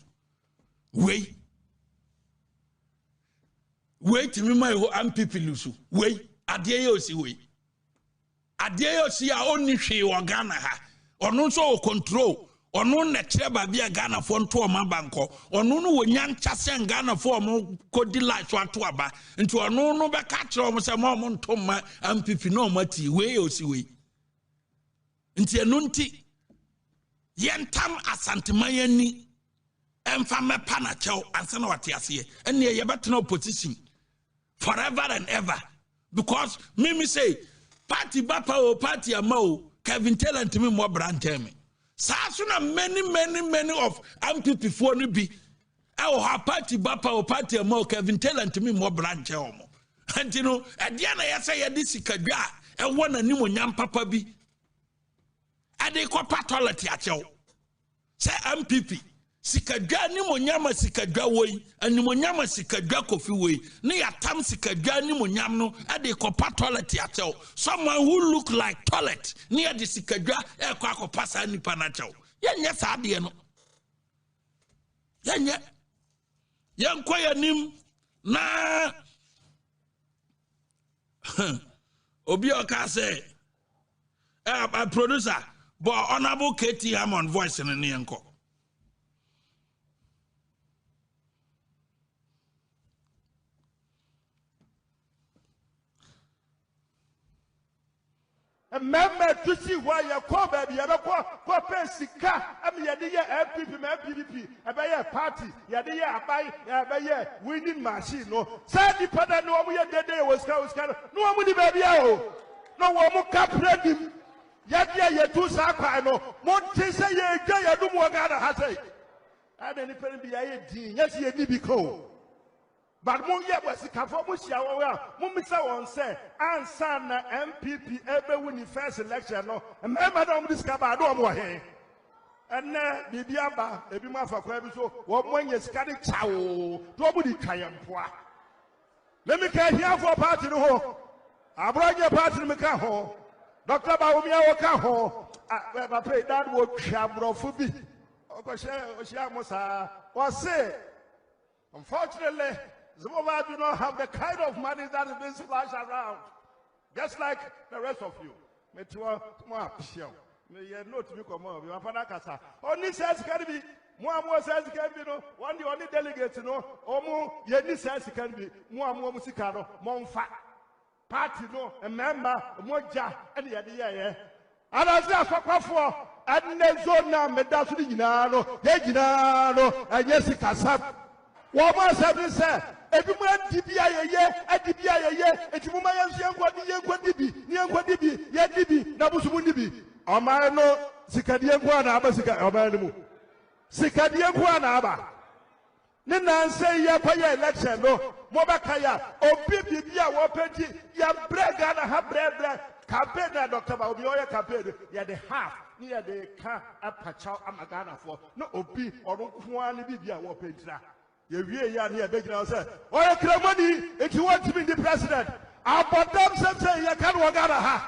Wait, me my MPP lusu. Wait, adie si wait. Adie si a only she or Ghana ha. Or no so control. Or no netre babia Ghana for to ma banko. Or no nyan chase Ghana for mo kodila so atoaba. Into or no be catch or mo se mo ntoma MPP no mati we o si we. Nti enunti yentam asantemayani emfa mepa na chew ansa na wate ase ene ye betena opposition forever and ever because me say party bapa o party amao Kevin Taylor and me more brand me sa so na many of MPP for no bi e ha party bapa o party amao Kevin Taylor and me more brand omo and you know e dia na ye say ye disikadwa e wona ni monyam papa bi ade ko patolity achew say MPP sikadwa ni monyama sikadwa woi ani monyama sikadwa kofi woi ni yatam sikadwa ni monyam no ade kopa toilet atew someone who look like toilet ni ade sikadwa e kwa akopasa nipa na atew yenye saade no yenye yankwa yanim na obi oka say producer but honorable KT Hammond voice in the yanko. Remember to see why you call baby, you have a pay sika. I mean, you have MPP, a party, you have a winning machine. No, Sandy Pada, no one was kind of no one with the baby. No one more captured him. Yet, two saka, no, Montesa, you do more than I say. I didn't be a dean, yes, you did because. But mon ye was kafo mo sia wo mo misa won say ansa na MPP ebe win the first election no remember dem discover do mo he enne bibia ba ebi mo afa kwa bi so wo mo nya sika de chawo do mo di twayempoa let me can here for party no ho Abronye party no me ka ho Dr. Bawumia wo ka ho ba pay that wo twa brofo bi o ko she o she amosa o say unfortunately Some of us do not have the kind of money that is being splashed around. Just like the rest of you. Only says can be more says can be no one the only delegates no omu yeni says can be more musikano monfa party no a member moja and the and as I for and the zona medasu ginano yegino and Jessica Sap. What was having said? Everyone DBA, it's Mumaya Yankwadibi, Yadibi, Nabusumunibi, Amano, Sikadian Guana, Abasika, Abanimu, Sikadian Guana. Nina say Yapaya election, no, Mobakaya, or Bibia, Wapeti, Yabrega, have bread, campaign, Dr. Babioya campaign, ya the half, near the car, a pachow, Amagana for no Obi or one Bibia Wapetra. You hear here begging us, oh, you money if you want to be the president. Our bottom say you can't walk out of her.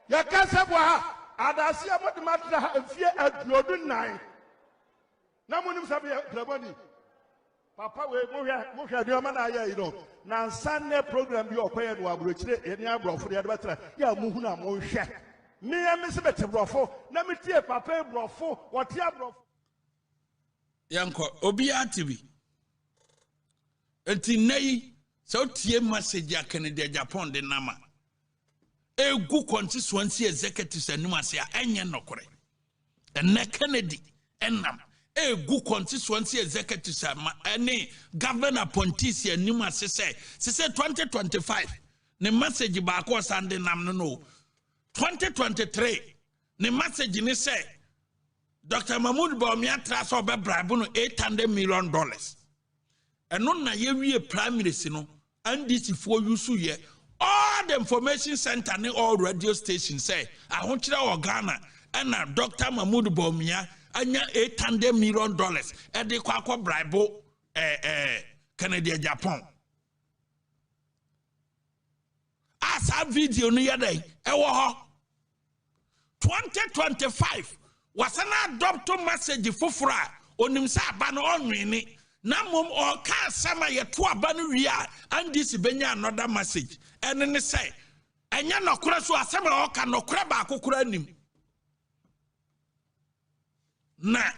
You can't say what, and I see about the matter of fear at Lodun 9. Now, when you have the money, Papa, we have your man, you know. Now, Sunday program, you are paying what we any abroad for the other. You are moving on, more share. Me and Miss Betty Brofo, let me tell Papa Brofo, what you have. Yanko Obia TV. Eti nei so tie message ya Canada Japan de nama. Egu constituency executives anuma se enye nokore. Ene Kennedy enam. Egu constituency executives any governor appointees anuma se 2025. Ne message ba ko sande nam no. 2023 ne message ni say Dr. Mahmoud Bawumia trust over bribe $800 million. And no na ye prime minister no and this for you so ye all the information center and all radio stations say I want you to Ghana and Dr. Mahmoud Bawumia anya $800 million and the kwakwa bribe Canada Japan. As a video no yada 2025 was an adopted message for Fra on himself ban on me. Namum or can sama ye to a banuria and this benya another message. And then they say, and ya no crash was sama or can no crab a cucuranim. Na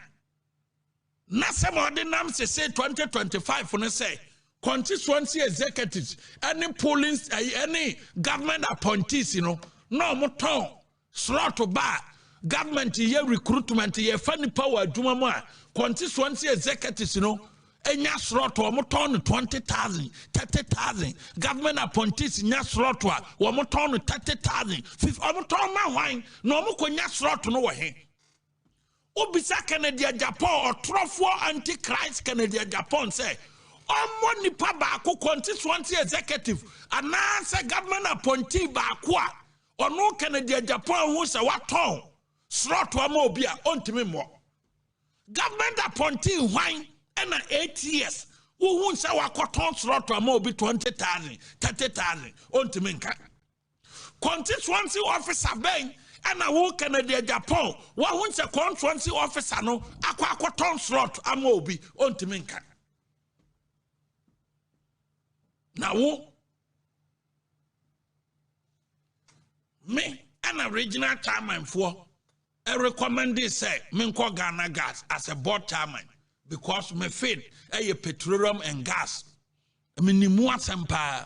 some of the names say 2025 when they say constituency executives, any police, any government appointees, you know, no more tongue, slot to bar. Government ye recruitment ye funny power dumama constituency executives you know enya slot o mo ton 20,000 30,000 government appointees nya slot o mo ton 30,000 50 o mo ton ma hwan no mo konya slot no wo he obisa Canada Japan or trofo antichrist Canada Japan say omo nipa ba ko constituency executive anase government appointee ba ko a ono Canada Japan who say what ton slot wa mo bia ontimi mo government appointee wine and 8 years who say wa cotton slot wa mo be 20,000 30,000 ontimi nka constituency officer ben and who Canada Japan wa who say constituency officer no akwa cotton slot amo bi ontimi nka na wo me an original time for I recommend this say me ko Ghana gas as a board chairman because me feed a petroleum and gas me ni mu asempa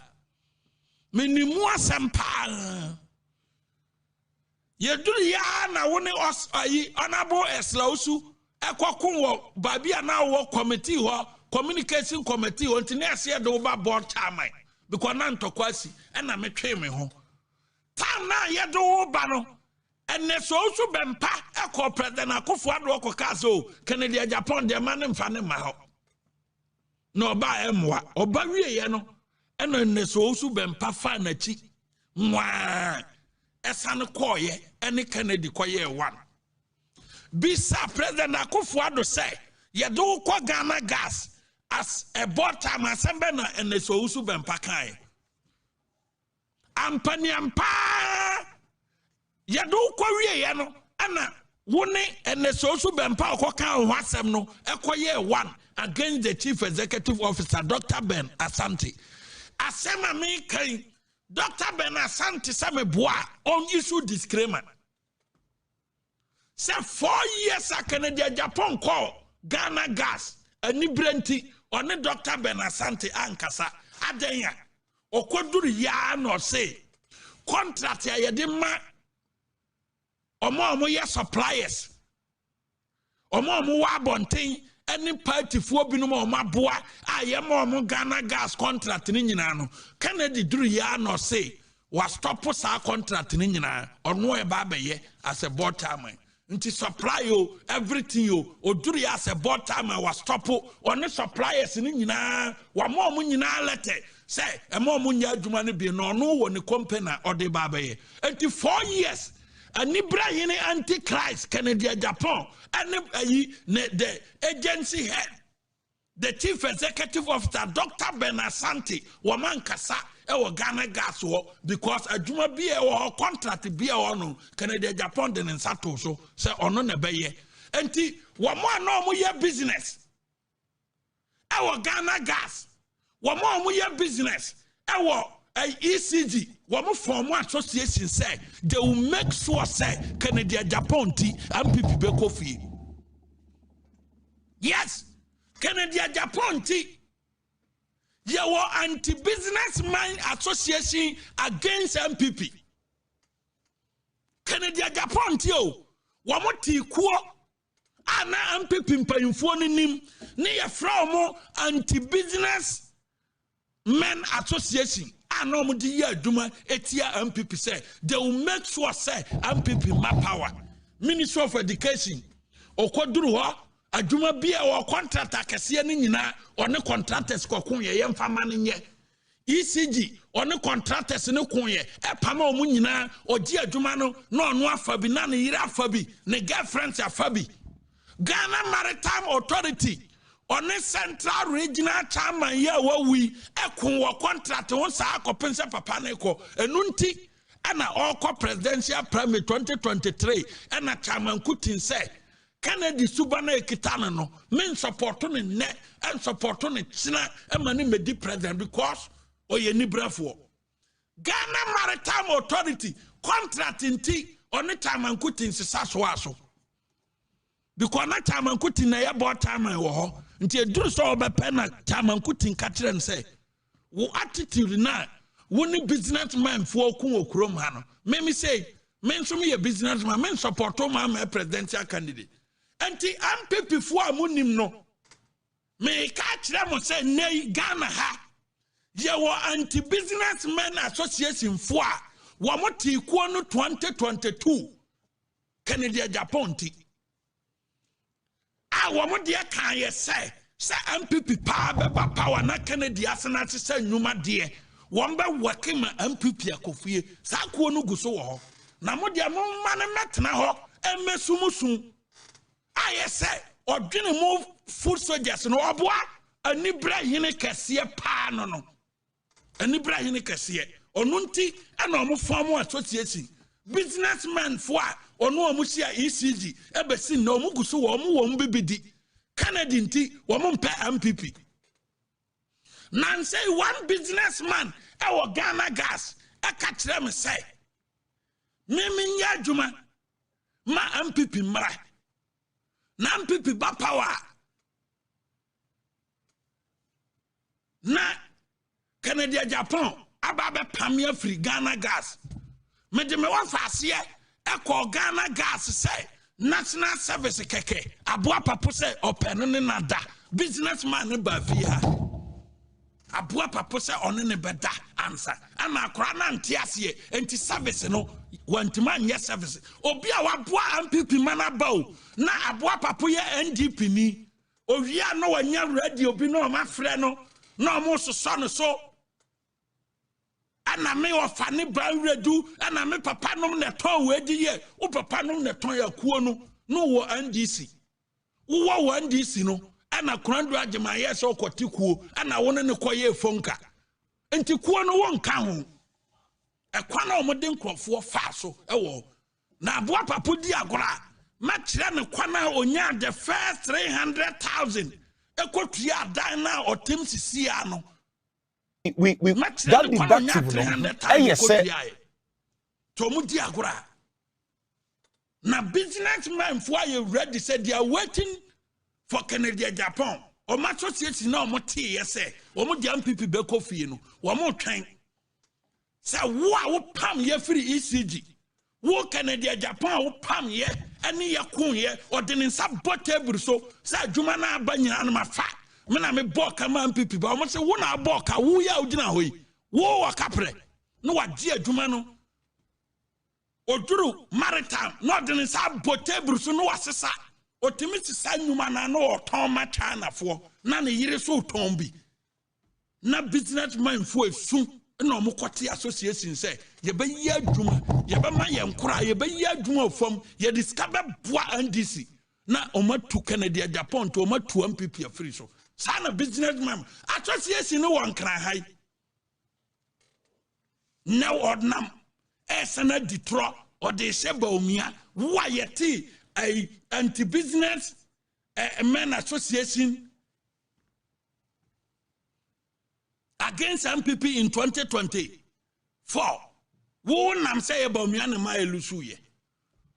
ye do ya na woni os ayi honorable expossed ekokun wo babia na wo committee ho communication committee on tini ase do ba board chairman because na ntokwasi e na me twe me ho tam na ye do ba no and so also bempa eko president Akufo-Addo kokaso Canada Japan de man mfa ne ma ho no ba emwa oba wie ye no eno ne so also bempa fa na chi mwa esane koye ene Canada koye one bisa president Akufo-Addo say ye do ko Ghana gas as a board time asembe na ene so also bempa kan ampani ampa Yadu kwa wiye yano ana Wone and the social bempa okoka wasem no ekoye one against the chief executive officer Dr. Ben Asante. Asema me kan Dr. Ben Asante same boa on issue disclaimer. Say 4 years a Canada Japan call Ghana gas ani brenti on Dr. Ben Asante ankasa adenya okoduru ya no say contract ya de ma omo ye suppliers omo wa bonten any party for binum omaboa ayemo Ghana gas contract ni nyina no Kennedy duru ya no say was stop sa contract ni nyina ono e ba beye as a board time nti supply yo everything yo oduru ya as a board time was stop on suppliers ni nyina wa mo nyina lete say emo nya adwuma ne bi no no wo ne company or de ba beye nti 4 years and Ibrahim Antichrist, Canada, Japan, and the agency head, the chief executive officer, Dr. Ben Asante, Waman Kasa, Ghana gas war, because a Juma be or contract be on Canada, Japan, then in Sato, so say on a baye. And T, one more normal year business. Our Ghana gas, one more year business. Our ECG. One form one association say they will make sure say Canada Japan tea and people be coffee. Yes, Canada Japan tea. Your anti-businessman association against MPP. Canada Japan tea o. One tea kuo. Ana MPP mpayunfo nim ne ye from anti-business men association. No mudi ya duma etia MPP say they will make sure say MPP ma power. Ministry of Education okoduru ho adwuma bia o contract akese ne nyina one contractors kokon ye yemfama ne nye ECG one contractors ne konye e pama omu nyina ogi adwuma no na ono afabi na ne yira afabi ne girlfriends afabi. Ghana Maritime Authority on a central regional chairman ya we ekun wo contract won sa akopense papa ne ko enunti ana all presidential primary 2023 ana chairman Kutin say Kennedy subana ekitana no men support ne ne and support ne china e mani medi president because oye ni brafo. Ghana Maritime Authority contract inti on a chairman Kutin sisaso aso because na chairman Kutin na ya board chairman wo ho nti eduru so obepe na chairman Kutin ka kire say wo attitude na wo ni businessman fo okun okurom ha no me say men so me businessman men support my presidential candidate nti MPP fo amunim no me ka kire mo say nei Ghana ha ye wo anti businessmen association fo a wo mo ti kuo no 2022 Canada Japan ti woman dear can ye say MPP power na Kennedy asana say nyuma dear one be working ma MPP akofie sakuo no guso wo na mo dear mo man metna ho emesumusun aye say odwene mo food soldiers no oboa ani brahine kese pa no ani brahine kese onunti ana omo form association businessman for ono omusia ECG ebesi na omuguso wo omu bibidi Canada nti wo mpe MPP nan say one businessman e wo Ghana gas e ka kire me say mimi nya adwuma ma MPP mra na MPP ba power na Canada Japan ababe pamia free Ghana gas me de me wa fasie Eko Ghana gas say national service keke abua papo say open ne nada businessman ne ba fi ha abua papo say on ne beda answer ama akora na ntiase enti service no wantima nye service obi a wabua MPP mana bawo na abua papo ye NDP ni owia no wanya radio bi no ma frɛ no na mo so no so ana me ofane ban redu ana me papa nom ne ton we di ye o papa nom ne ton ya kuo no wo NDC wo NDC no ana kurando agema ye so kwoti kuo ana wo ne koye fonka enti kuo no wo nka ho e kwa na omode nkrofo fa so e wo na aboa papa di agora Machira ne kwana onya the first 300,000 ekotua dan na otem sisia no we that deductive no yes sir to mu di agora na businessmen for you ready said they are waiting for Canada Japan o ma associate na o mo tie yes o mo di MPP be ko fie no wo mo twen say wo pam ye free ECG wo Canada Japan wo pam ye ani ye kun ye o de nsa table so say adwuma na aba nyina no mafa me na me boka ma MPP ba o mo say wo na boka wo ya ogina hoyi wo wa kapre no wa di adwuma no oduru maritime no de nsa table so no wasesa otimi sisa nyuma na no oton ma China fo na ne yire so oton bi na businessman fo esu na omo kwate association say ye be yi adwuma ye be ma ye nkora ye be yi adwuma fam ye discover boa NDC na omatu Canada Japan to omatu MPP free so sana businessman association no wan kran hai na ordnam esana ditro or de seba omia wa yeti a anti-business men association against MPP in 2024. Wo nam say about me and my elusuye.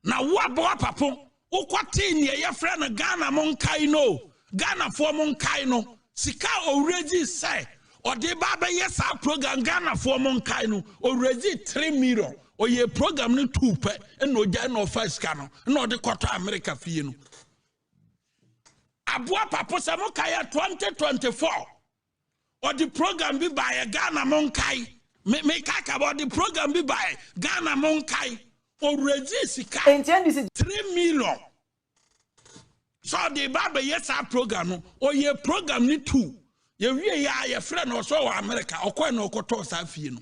Na wo abo papo, wo kwati ni ye friend na Ghana mon kai no. Ghana for mon kai no. Sika already say or de baba yes our program Ghana for mon kai no already 3 million. Or ye program ni 2 pe and no ja no first cano no de quarter America fee no. Abo papo sa mo kai 2024. Or the program be by a Ghana Monkai. Make about the program be by Ghana Monkai. Already 3 million. So the Baba yes our program or your program need 2. You your friend or so America or quite no kotos afino.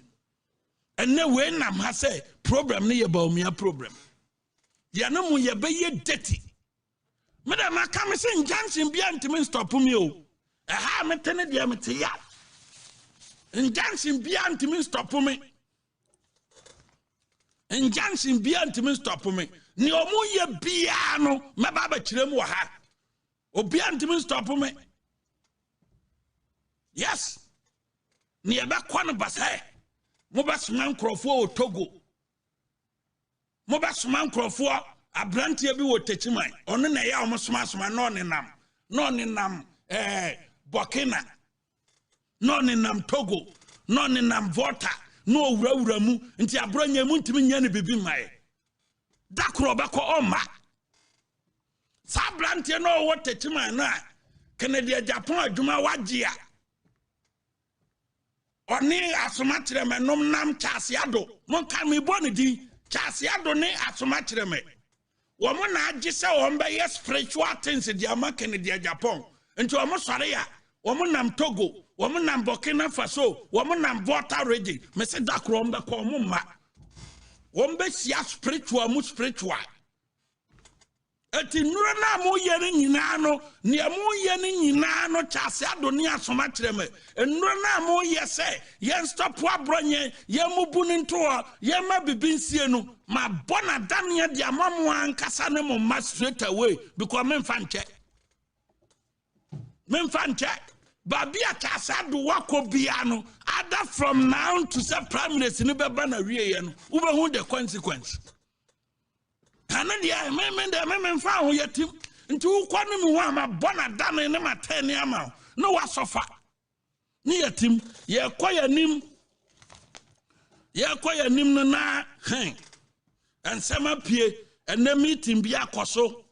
And then when I'm say program near about me a problem. Yanamu ye be ye dirty. Madam I come saying Johnson beyond to me stop me. A ha me tene dia me tia. And Johnson beyond to me stop me. And Johnson beyond to me stop me. Ni omu ye biano me baba chiremu ha. O beyond to me stop me. Yes. Ni eba kwana basai. Moba suman krofo Togo. Moba suman krofo Abronye bi wo techimai. Onu na ya omo suma no ne nam. Burkina no ne nam Togo no ne nam Volta no wurawura mu nti Abronye mu ntimi nya ne bibi mai da kro beko oma sa Abronye no wo techima na Canada Japan adwuma wagea oni asoma kireme nom nam Chasiado mon kan mi boni di Chasiado ne asoma kireme wo mo na agi se wo mba yes spiritual things di ama Canada Japan nti wo mo sore ya woman nam Togo, woman nam Burkina Faso, woman nam Volta region. Me say da krombe ko mo ma. Wombe sia spiritual mu spiritual. Eti nura na mo ye ni nyina no, ne mo ye ni nyina no Chasiado ni asoma kireme. Nura na mo ye say, yen stop Abronye, ye mu buni nto, ye ma bibinsie no, ma bona dania dia mamu ankasa ne mo ma straight away because men fan check. Men fan check. Babia Chasiado wako biano. Other from now to say prime minister ni beba na wiye no. Ube hu the consequence. Kanadia men fa hu yetim. Nti ukwa ni mwa ma bona dane ni mateni ama. No wa sofa. Ni yetim ye kwa yanim. Ye kwa yanim no na hen. Ensema pie ene meeting bi akoso.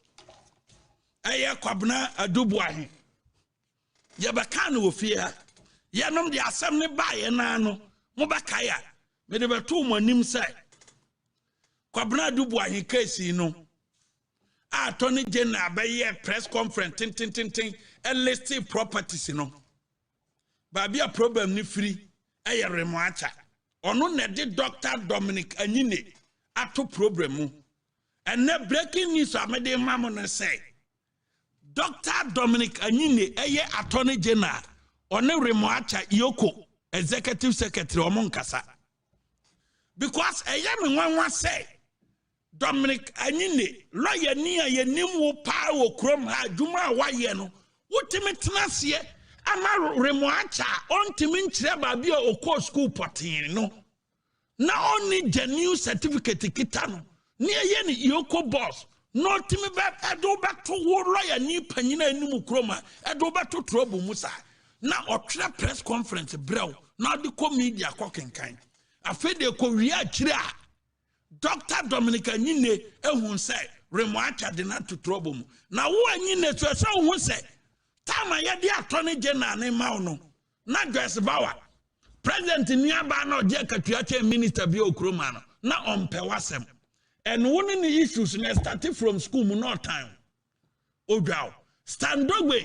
Eye kwabna adubu ahe. Yabakano wofia yanom de asem ne baye na no mobakaya me de beto mo anim sai kwabna dubu ahi case no attorney general baye press conference tin listed properties no babia problem ni free eyere acha ono ne de Dr. Dominic Anyine ato problem mu ene breaking news amede mamo no say Dr. Dominic Anyine eye attorney general one remoacha Yoko executive secretary omonkasa because eye me nwanwa say Dominic Anyine, lawyer near ye nimu power crom ha Juma Wayeno, what timitnasie, ama remoacha, on timin treba bio oko school potino. Now only the new certificate kitano, near yeni yoko boss, no timi back, I do back to war lawyer ni panina nimu croma, I do back to trouble musa. Now or press conference, bro, now the media cooking kind. I feel the Korea chira. Dr. Dominic Anyine ehun say remoacha de not to trouble mu. Na wo anyine so so hu say time ya de attorney general ne ma no na Joyce Bauer president ni aba na oje katuache minister bi okroma no na ompe wasem and one in the issues na started from school mu no time odwao standogwe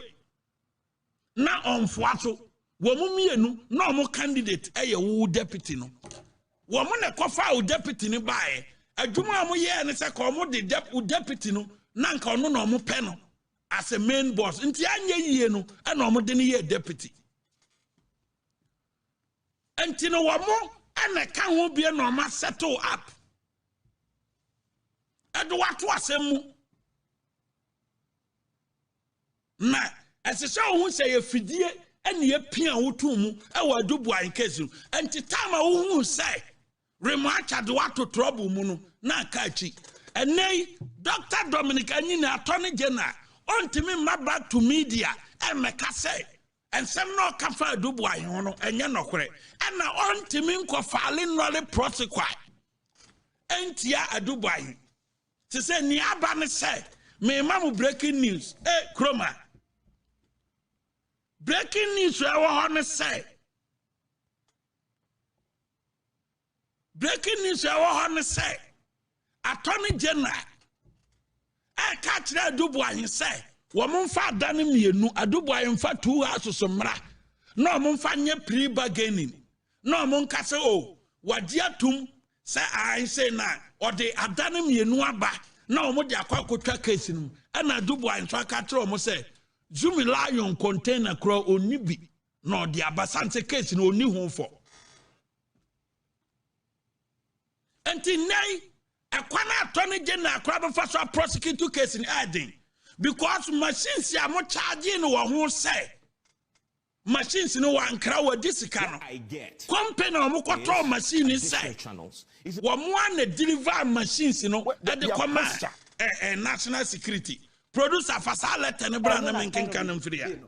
na omfoaso wo mu mienu na omo candidate eye wo deputy no woman a cofa deputy ni bae adwuma mo ye ne se ko mo de deputy no na nka ono no mo pe no as a main boss nti anya yie no e no mo de ne ye deputy enti no wo mo ana ka ho bie no ma settle up edo wato asemu na esese ohun se ye fidie ene ye pia wotu mu e wa dubu an kesu enti time a wo hu say remoacha de wato trouble mu no na kachi enei Dr. Dominic Anyine attorney general ontimi ma back to media e meka say ensem no kafa dubu an ho no enye nokore ana ontimi nkofale nole prosecute entia adubu an ti say ni aba ne say me mamu breaking news kroma breaking news we ho say breaking news we say attorney general catch that Adubu Ayin say woman fa dan mienu Adubu Ayin fa 2 houses somra no mon fa nye pre-bargaining no mon ka say oh wadiatum say I say na or the adan mienu aba na omo de akwa case no na Adubu Ayin fa ka tro mo say Zumi lion container kro oni bi no de abasante case no oni hu for enti nay ekwana attorney general crab for so prosecute case in adding because machines ya mo charge no wo ho say machines no wan kra wa disika no company mo control machine say wo mo an deliver machines no at the command national security producer fasale ten bra na men kenkan mfria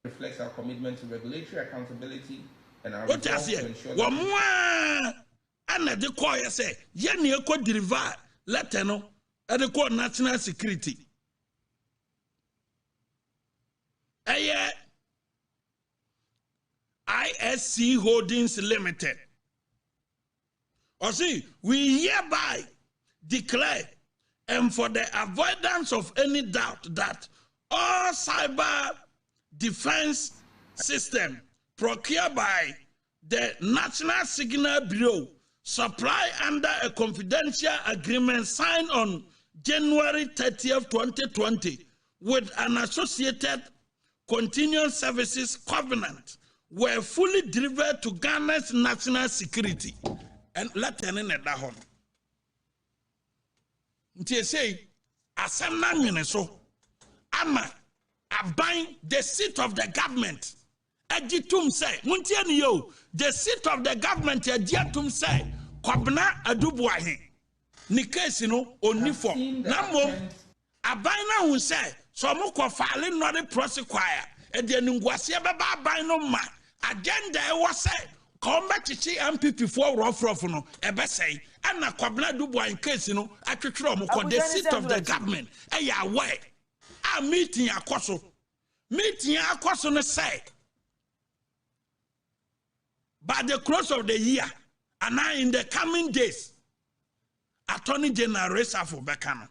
reflects our commitment to regulatory accountability and our resolve to ensure that and the call say yen ye ko deliver letter no at the call national security ISC Holdings Limited. Or see, we hereby declare and for the avoidance of any doubt that all cyber defense system procured by the National Signal Bureau supply under a confidential agreement signed on January 30th, 2020 with an associated continuous services covenant were fully delivered to Ghana's national security. And let me that home. Nti say asem na nwene so ama aban the seat of the government agitum say muntie ni yo the seat of the government agitum say Kwabena Adubu Ayin ni case no oni for na mom aban na hu say so mo ko file no the prosecute e de ngwase beba aban no ma agenda e wo say come back to MPP for rough no ebe say ana Kwabena Adubu Ayin case no atwetwere mo ko the seat of the government e ya way a meeting akoso no say by the close of the year and now in the coming days Attorney General Resafo Bekano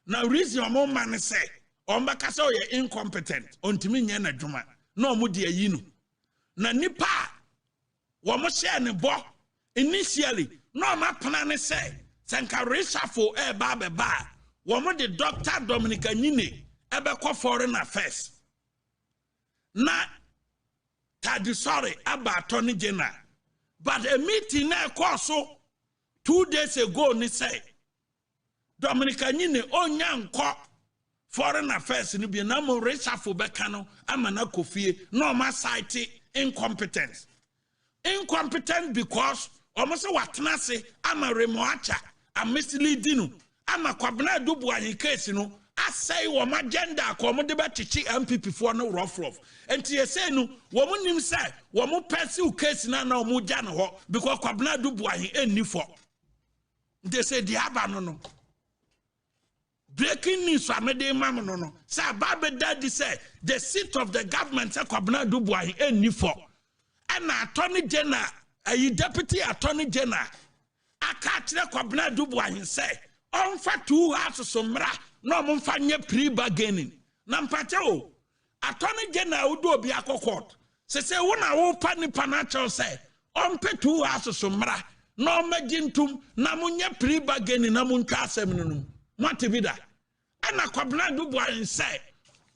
now reason your mom man say ombaka say you incompetent ontimi nye na dwuma na omudi ayinu na nipa wo mo share ne bo initially no ma plan say senka Resafo ba wo mo de Dr. Dominic Anyine ebe ko foreign affairs na tadi sorry about Attorney General. But a meeting na so 2 days ago ni say Dominica Nine onyanko foreign affairs ni bi na mo reshuffle beka no amana kofie no ma cite incompetence. Incompetent because almost watena se ama remoacha a misleading ama kwabna dubu ahin case no asay wo agenda ko mo de betichi MPP for no rough enti ye say no wo mo nim say wo mo pursue case na mo ja no ho because kwabna dubu ahin enni for they say the aba no breaking news amede mam no say babe daddy say the seat of the government say kwabna dubu ahin enni for and Attorney General deputy Attorney General akachire kwabna dubu ahin say onfa 2 houses somra no mfa nye pre-bargaining na mpate o Attorney General udo obi akokot se wona wo pa nipa na chaw say onpe 2 houses somra no magintum na munye pre-bargaining na muntwa asem no mate bi da ana kwabna dubu ahin say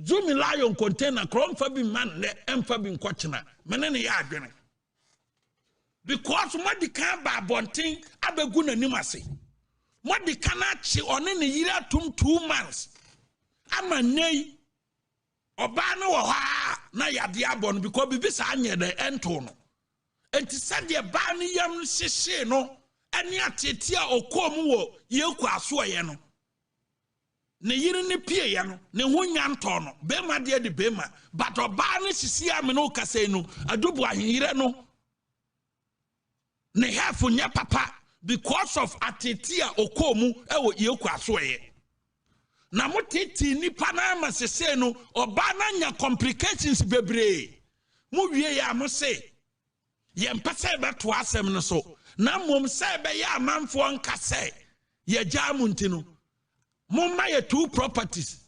Zumi lion container kromfa bi man ne emfa bi nkochena menene ya adwene because what the can ba bontin abegu nanim ase what the can achi one ne yira tum 2 months ama nei oba no wo ha na yade abon because bibi sa anye de ento no enti sade ba ne yam hyehye no ane atete a okom wo yeku aso ye no ne yiri ne pie ya no ne ho nya nto no bema de bema but oba ne sisi ame no kase no adubu ahire no ne hafu nya papa because of atetia okomu ewo yeku asoye na moteti nipa na amasese no oba na nya complications bebre mu wie ya mo se ye mpese beto asem no so na mom se be ya amanfo nkase ye gya mu ntino mumma ye 2 properties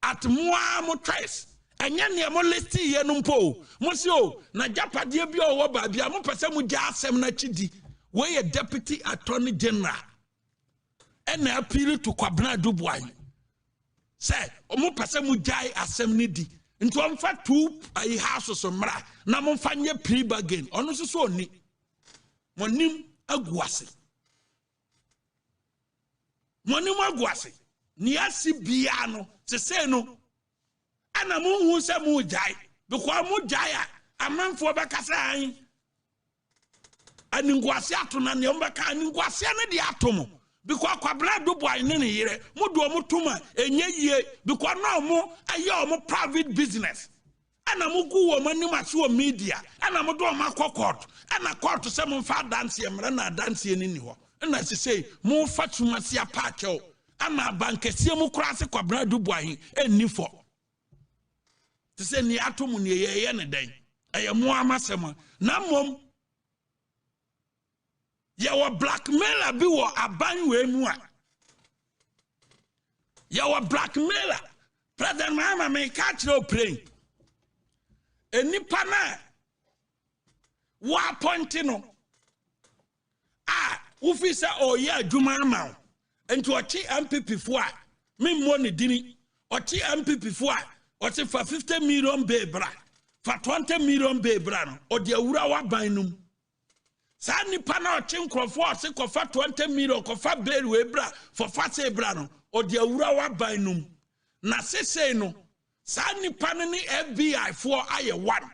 at moa mo trace enye ne mo listi ye no mpo mo se o na japade bi o wo ba bia mo pese mo gya asem na chidi we ye deputy Attorney General and appeal to kwabna dubuai say mo pese mo gya asem ni di nti on fa 2 ai house so mra na mo fa nye pre-bargain ono so oni mo nim aguase ni asi bia no se say no ana mo hu se mo jai because mo jai amanfo be kasa an aningwase atona ne mbaka aningwase ne de atomo because kwabra do boy ne yire mo do mo tuma enye yie because no mo aye mo private business ana mo gu wo manim ase wo media ana mo do mo akokot ana court se mo fa dance emre na dance ni ni ho na se say mo fa tuma se apaache ama bankesie mu krase kwabra do boy enni fo te se ni atomo ne ye ne den eye mo amasema na mom yawa blackmailer bi wo abanwe mu a yawa blackmailer president mama me catch no plane enipa na wa appoint no ufi say oye adwuma ama enti ochi MPP fo a me mo ne dini ochi MPP fo a ochi fa 50 million be bra fa 20 million be bra no odi awura wa ban num sa nipa na ochi nkrofo ose kofa 20 million kofa beri we bra for fase bra no odi awura wa ban num na sese no sa nipa ni FBI for aye 1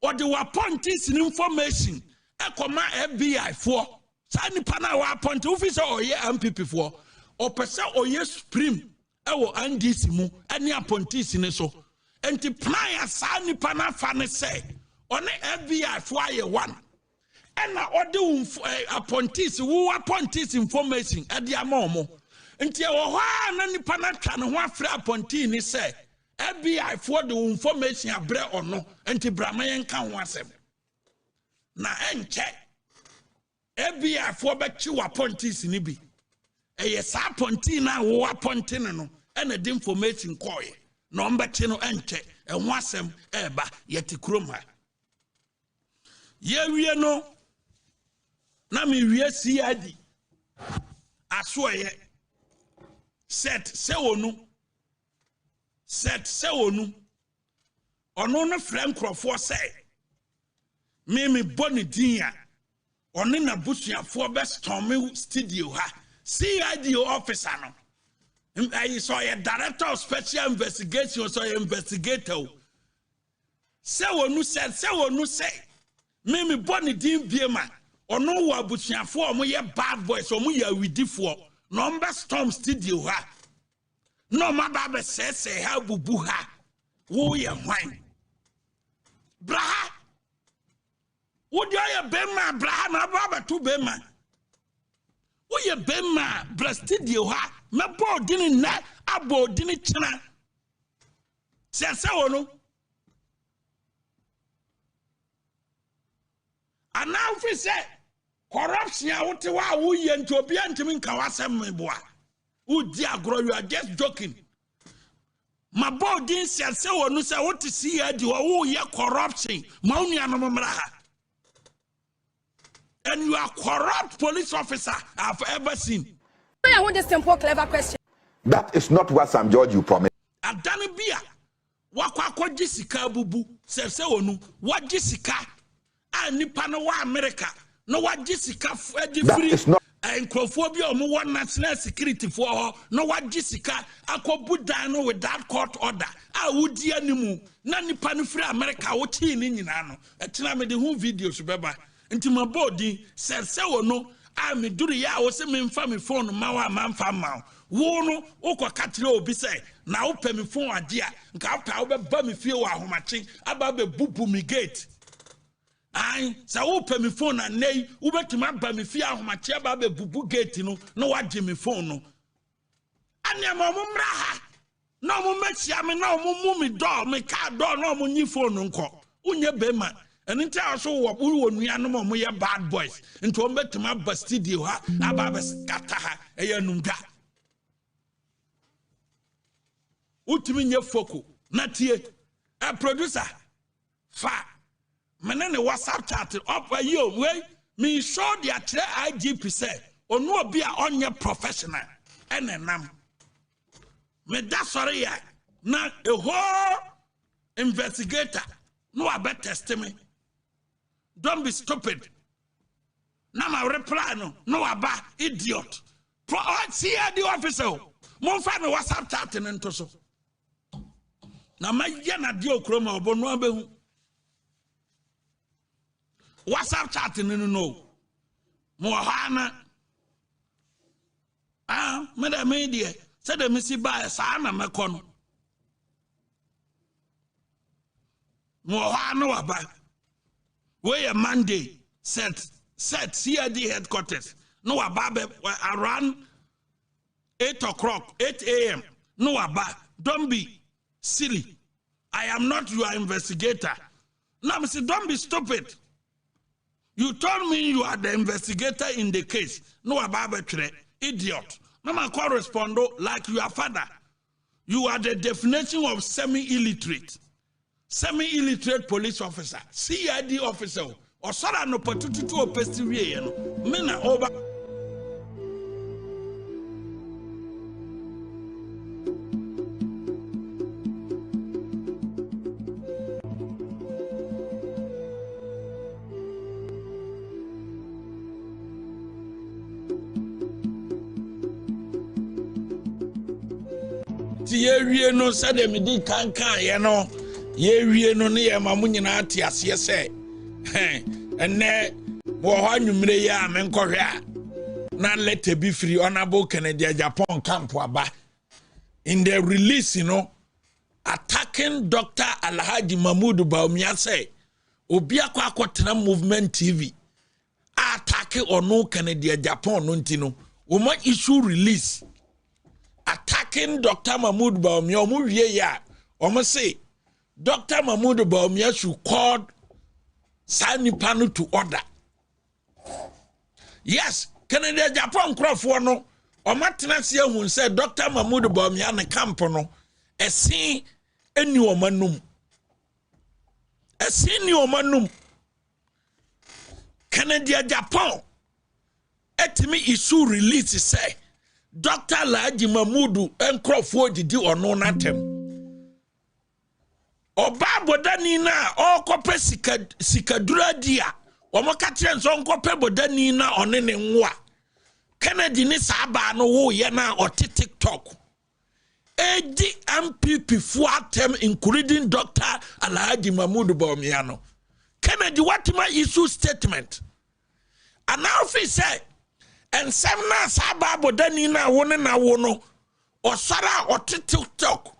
odi wa pontis ni information ekoma FBI for sa nipa na wa ponti officer oye MPP for o pese oye supreme ewo NDC mu eni apontis ni so enti plan ya sa nipa na fa ne say on FBI for aye 1 ena odi apontis wo apontis information e dia momo nti e wo ha na nipa na twa ne ho afre aponti ni say FBI for the information abre ono nti brama yen kan ho asem na enche FBI for be chi wa apontis ni bi eye sa aponti na wo aponti no ena the information koye no mbeti no enche e ho asem eba yeti kroma ye wie no na me wie CID asoye set se wonu ono no frɛ nkrɔfoɔ sɛ me bɔne din a ɔne na busuafoɔ bɛ storm studio ha CID officer no I saw a director of special investigation so investigator say wonu say me bɔne din biema ɔno wɔ abusuafoɔ ɔmo yɛ bad boys ɔmo yɛ awidifoɔ na ɔmo bɛ storm studio ha no ma ba bɛ sɛsɛ ha bubu ha wo yɛ hwan braha wo dia yɛ bema braha na ba ba tu bema wo yɛ bema bra studio ha me bo dini na abo dini china sɛsɛ wo no ana fi sɛ corruption a wote wa wo yɛ nti obi antimi nka wasɛm me boa wo di agro you are just joking ma bo din sɛsɛ wo no sɛ wote si ya di wo yɛ corruption ma wo nua no mmra ha and you are corrupt police officer I've ever seen. I want this simple clever question. That is not what Sam George you promised. Adani bia wakwa jisika bubu sɛsɛ wo no wa jisika a nipa no wa America no wa jisika edi free nkrofo bi omo wa national security for ho no wa jisika akobu dan no without court order a wudi animu na nipa no free America wo tii ni nyina no etina me de hu videos beba nti ma body sɛsɛ wo no a me duru ya wo se me mfa me phone ma wa ma mfa ma wo no ukwa katire obi se na wo pɛ me phone ade a nka pa wo be ba me fie wo ahomache aba be bubu me gate ai sa wo pɛ me phone na nei wo betuma ba me fie ahomache aba be bubu gate no na wagye me phone no anya ma mo mra ha na mo machia me na mo mu me door me car door na mo nyi phone nko unye be ma and in also what we were no more bad boys into a betuma bastudio ha ababes kataha a yanumda Utiminye foko natie a producer fa menene WhatsApp chat up a yo way me show the IGP say or no be a onye professional and enam me that sorry ya na a whole investigator no about test me. Don't be stupid. Now my reply no about idiot. See the officer. Mon find WhatsApp chatting into so. Now my yana dio chroma obono abehu. WhatsApp chatting no. Mohana. Madam media said the missy by sana mekono. Mohana about. Where a Monday set CID headquarters. No ababe around 8 o'clock, 8 a.m. No abba. Don't be silly. I am not your investigator. Now I say, don't be stupid. You told me you are the investigator in the case. No ababe idiot. No ma correspond like your father. You are the definition of semi-illiterate. Semi-illiterate police officer, CID officer, or Sara no patutu to pestirie no. Mena over. Tiye no said me di kankan no. Ye wie no ne ma mu nyina ate ase se enne wo ho anwumre ya me nkɔhwe a na letter be free honorable Kennedy Japan camp aba in the release attacking Dr. Alhaji Mahmoud Bawumia say obi akwa movement TV attack onu Kennedy Japan no ntino wo ma issue release attacking Dr. Mahmoud Bawumia omo wie ya omo say Dr. Mahmoud Bawumia should call Sanipanu to order. Yes, Kennedy Japan Crawford no. Omatenasia who said Dr. Mahmoud Bawumia ne campo no. A scene any womanum. A scene womanum. Kennedy Japan. Etimi issue release say Dr. Alhaji Mahmoud and Crawford did or no natem. Oba bodani na okope sikadura dia. Omokatren so nkope bodani na onene nwa. Kennedy ni saba no wo ye na oti TikTok. Edi MPP fu atem including Dr. Alhaji Mahmoud Bawumia. Kennedy what my issue statement. And now if say and semna saba bodani na wone na wono osara oti TikTok.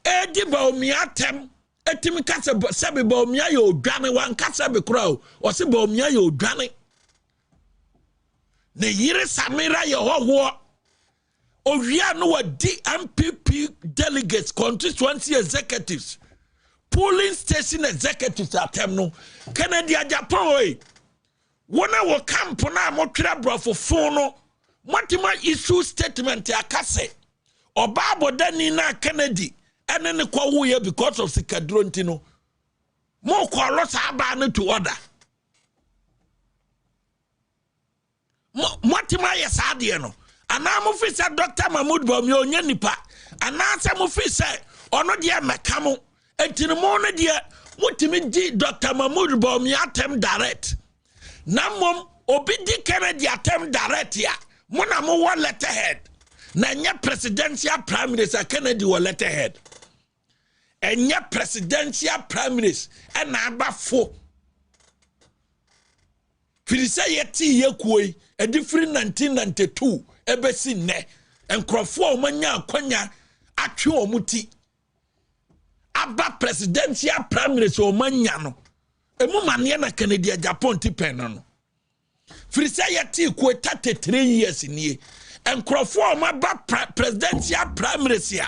Edi Bawumia tem etimi kase sebe Bawumia ye odwane wan kase be kura o se Bawumia ye odwane. Ne yire Samira ye hoho Ovia no DMPP delegates, constituency executives, polling station executives at them no. Kennedy Japan Wana wo camp na mo twa brofo phone no. Motima issue statement akase. Obabo dani na Kennedy ene ne kwa wo ye because of sikadronti no. Mo kwa losa aba no to order. Motima ye sadie no. Ana mo fi say Dr. Mahmoud Bawumia onya nipa ana se mo fi say ono de mekamo entini mo no de mutimi di Dr. Mahmoud Bawumia atem direct na mom obi di Kennedy atem direct ya mo na mo wa letterhead na nya presidential prime minister Kennedy wa letterhead enya presidential prime minister na abafo firisa yeti yekuoi e different 1992 ebesi ne enkrofo omanya akwanya atwe omuti aba presidential prime minister omanya no emu mane na Canada Japan tipen no firisa yeti ku 33 years nie enkrofo omaba presidential prime minister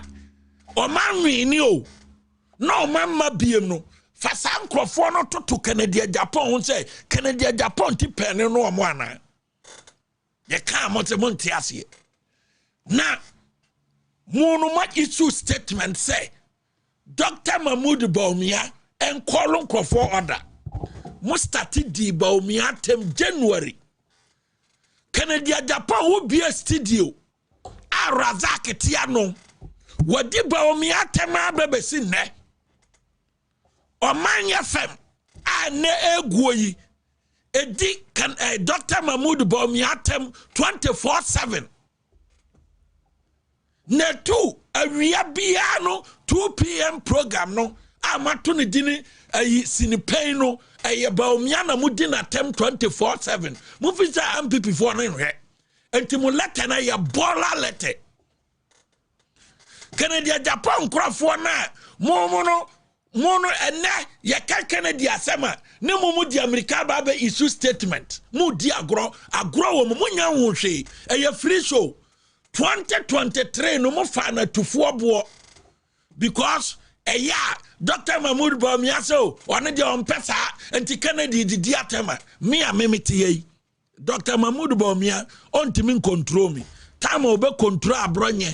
omanwi ni o no mamma biem no fasa enkrofo no toto Canada Japan ho say Canada Japan tipen no omo ana ye can't monte asiye. Na mono much issue statement say Dr. Mahmoud Bawumia and Kolon Crawford order. Mustati di Bawumia tem January. Canada Japan will be a studio. A Razak Tiano. What di Bawumia tema bebesin ne? O manya fem. A ne egwoyi. Edi can Dr. Mahmoud Bawumia tem 24/7. Ne tu awia biano 2 p.m. program no amatu ne dini sinipen no Bawumia na mudina tem 24/7. Mufisa MPP for no hwe. Enti mu letter na ya bola letter. Canada Japan krafo na mono ene ya Kennedy asema ne mu di America ba issue statement mu di agro wo mu nya ho hwe e free show 2023 no mo fa na tufo bo because Dr. Mahmoud Bawumia so one de on pesa anti Kennedy di atema me amemete yi Dr. Mahmoud Bawumia on timi control me time obe control Abronye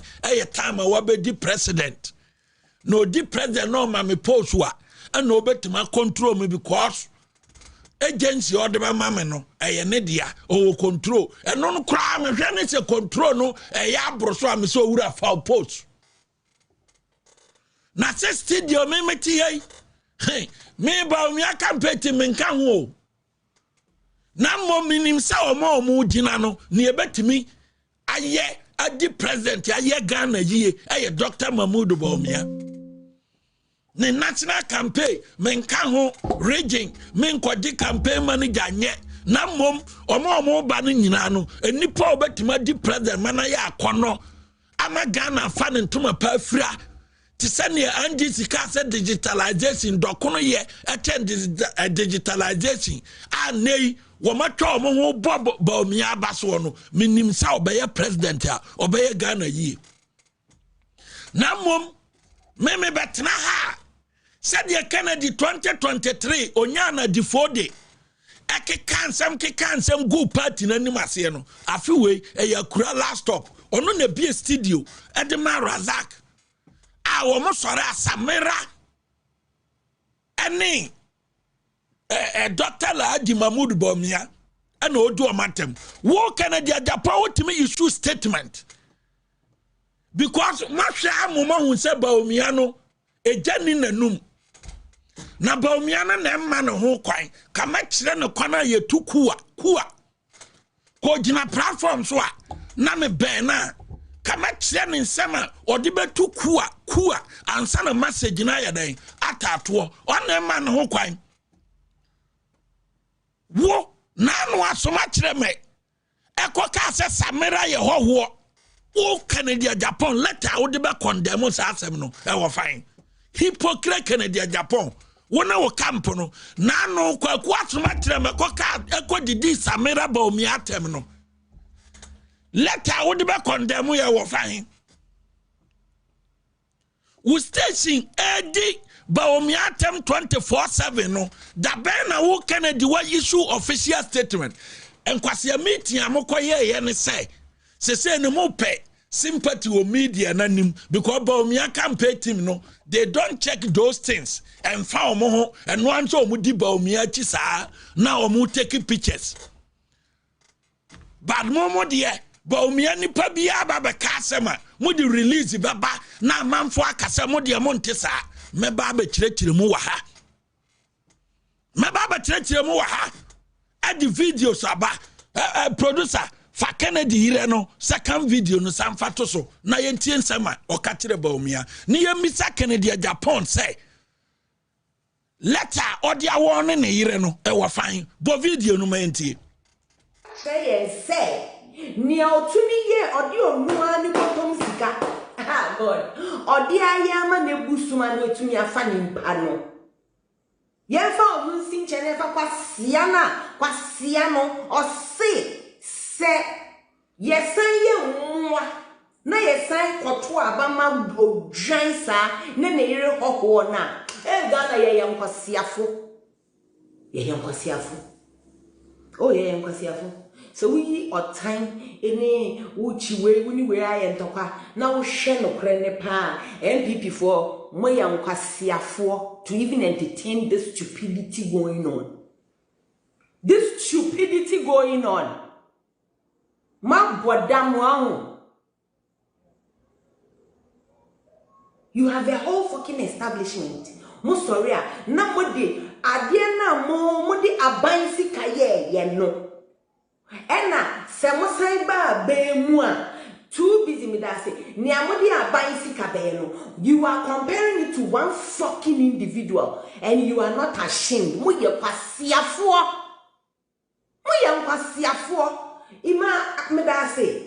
time we be president. No di president no ma me post wa and no betima control me because agency or the mama no ne dia o control and no cry me hwe say control no abro so am so wura fa post na se studio me meti hey me Bawumia campaign me nka ho na mo minim sa o mo gina no ne ebetimi aye adi president aye Ghana yi Dr. Mahmoud Bawumia. Ne national campaign menka ho region menkodi campaign manager nye na mom omo ba no nyina no enipa obetima di president mana ya akono ama Ghana fa ne ntoma pa afira ti sane NDC ka se digitalization dokono ye attend digitalization anei wo matwa omo ho Bawumia abaso no minim sa obeye president a obeye Ghana yi na mom meme betna ha said the Kennedy 2023 onyana di 4 day eke kansam go party na nimase no afiwe yakura last stop ono na be studio edema Razak wo mo sore Samira eni Dr. Alhaji Mahmoud Bawumia ana odu omatem wo Kennedy Japan wotimi issue statement because mahwa amoma hu se Bawumia no ejani nanum na Bawumia na emma ne ho kwan kama kire ne kwana ye tu kuwa ko gina platform so a na me ben na kama kire ne nsema odi betu kuwa ansa na message na ya den atato on emma ne ho kwan wo na no asoma kire me ekoka se samira ye hoho o Canada Japan letter wo de be condemn sa asem no e wo fine hypocrite Canada Japan wona wo camp no na no kwaku asoma kire me koka ekodidi samira Bawumia atem no letter wo de be condemn ye wo fine wo station edi Bawumia atem 24/7 no da ben na wo Canada wa issue official statement enkwase meeting amokoye ye ne say ne mo pe sympathy o media nanim because Bawumia campaign team no they don't check those things and found mo and one so mo di Bawumia chi saa na o mo take pictures but mo de Bawumia ni pa bia ba be ka asema mo di release baba na manfo akasa mo de mo nte saa me ba ba kirekire mo wa ha adi videos aba producer fa Kennedy ire no second video no samfa to so na yentie nsema o ka kire Bawumia ni yemisa Kennedy Japan say letter odi awo ne ire no e wo fan bo video no ma yentie say ni otumi ye odi onua ni potom sika ah god odi ayama na ebusuma na otumi afa ni mpa no yefa omunsi nchene fa kwasia no se yesan ye nwa na yesan koto abama odwansa na ne yire hoho na Ghana ye yankwasiafo so we or time any uchi we wuni we aye ntokwa na wo hwe no kre ne pa MPP for mo yankwasiafo to even entertain this stupidity going on. Ma bodamu. You have a whole fucking establishment. Mo sorry na mo de ade na mo de abansi kaye ye no. Ena se mo sai ba be mu a too busy me that say ni amodi abansi ka be no. You are comparing it to one fucking individual and you are not ashamed. Mo ye kwasiafo. Ima me that say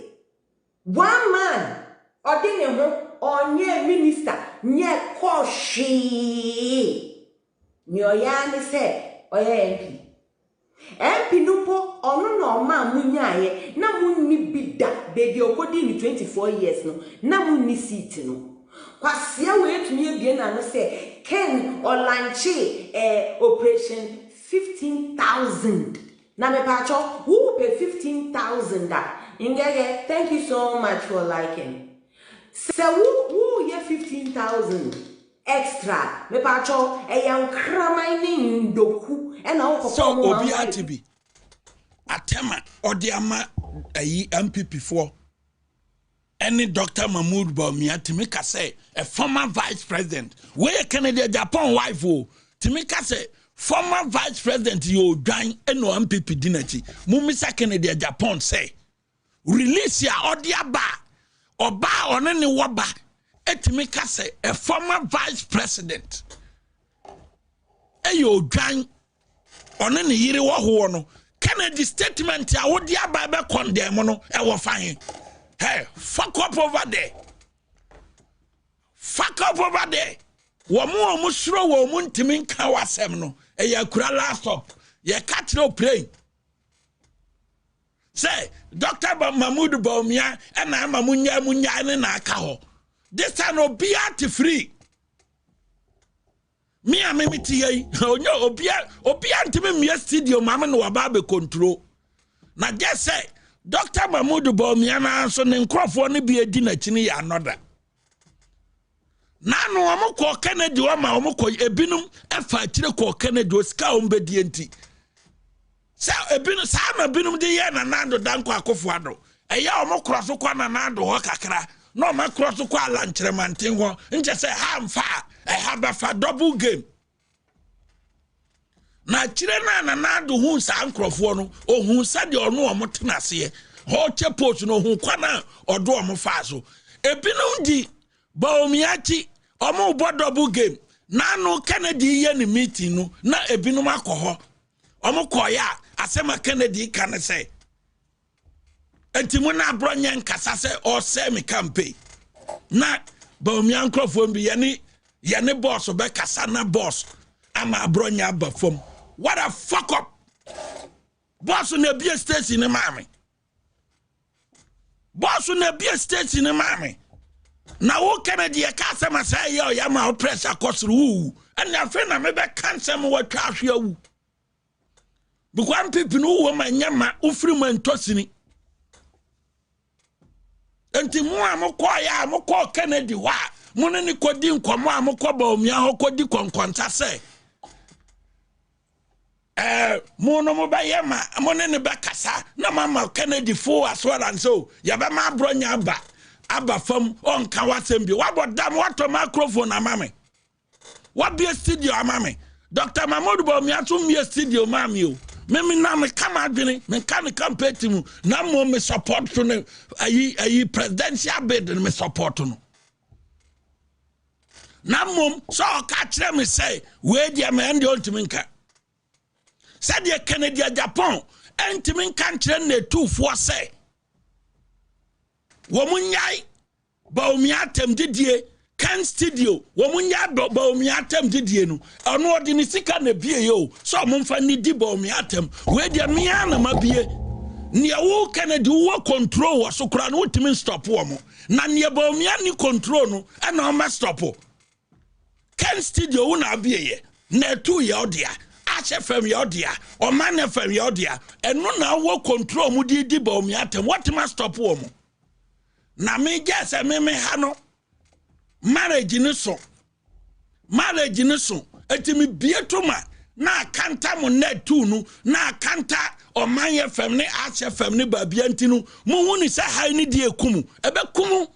one man ordine ho onye minister nye koshi ni oyani say oye MP nupo onu no ma munyaye na munni bida baby okodi ni 24 years no na munni seat no kwasia we tumi ebie na no say Ken Olanche operation 15,000 na me pacho who pay 15,000 that ingege thank you so much for liking so who ye 15,000 extra me pacho yan kramai ndoku e na wo so obi atibi atema odiama ayi MPP4 any Dr. Mahmoud Bawumia timika say a former vice president where Canada Japan wife timika say former vice president yo dwan eno MPP dinachi mumisa Canada Japan say release ya odiaba oba onene woba etimika say a former vice president eyo dwan onene yire wo ho no Kennedy statement ya odiaba be condemn no e wo fan hey fuck up over there womu suro womu ntimi nka wasem no eya kura laptop ye catch no plane say Dr. Mahmoud Bawumia and I'm munya ne na aka ho this time no be at free me amemiti yi onyo obia ntimi me studio mama no waba be control na just say Dr. Mahmoud Bawumia na so ne nkrofo ne bi edi na chini ya another nanu amukọ Kennedy wa ma amukọ ebinum efa kire ko Kennedy oska ombedi enti sa ebinum sa na binum de ye na nando danko akofo ado eya amukọ so kwa na nando ho kakra no ma cross kwa ala nkyere manten ho nche se ha mfa e ha ba fa double game na chire na do hu sa ankrofo no ohun sa de ono omotenase ho che post no hu kwana odo omofa ebinom di baomiachi omo bo double game na no Kennedy ye ni meeting no na ebinom akoho omo koya asema Kennedy kan say enti mo na Abronye nkasa say o say me campaign na baomia nkrofo mbi ye ne boss be kasa na boss ama Abronye abafom. What a fuck up. Boss on the beer states in the mammy. Boss on the beer states in the mammy. Now, what can I do? A customer say, yo, yama press across the woo. And your friend, I maybe can't say more trash you. But one people know woman yama, Ufriman tossing. And Timua Mokoya, Moko Kennedy, wa. Money coding, come on, Mokobo, Miaho Codi Conquanta say. Mono mobayema monene bakasa na mama Kennedy for as well and so yabama Abronye aba fam on kawasembi wabodam wato microphone amame wabi studio amame Dr. Mamodu Bawumia mi studio mami o memi na me kama adwene me kan campaign mu na mo me support to ne ayi presidential bid me support no na mo so ka kire me say we dia me ende ontiminka said ye Kennedy Japan entimin country ne two for say womunyai Bawumia tem didie kan studio womunya Bawumia tem didie no ono odi ni sika na bie yo so momfa ni di Bawumia tem we dia mia na mabie ne wo Kennedy wo control wo so kura no ultimate stop wo mo na ne Bawumia ni control no e na o ma stop kan studio wo na bie ye na two ye odia HFM yodia or man FM yodia and no now work control mudi di Bawumia what must stop woman na me guess me hano marriage ni so etimi bietuma na kanta mo net tu no na kanta or man FM ni HFM ni babianti no mo huni sa hai ni die kumu ebe kumu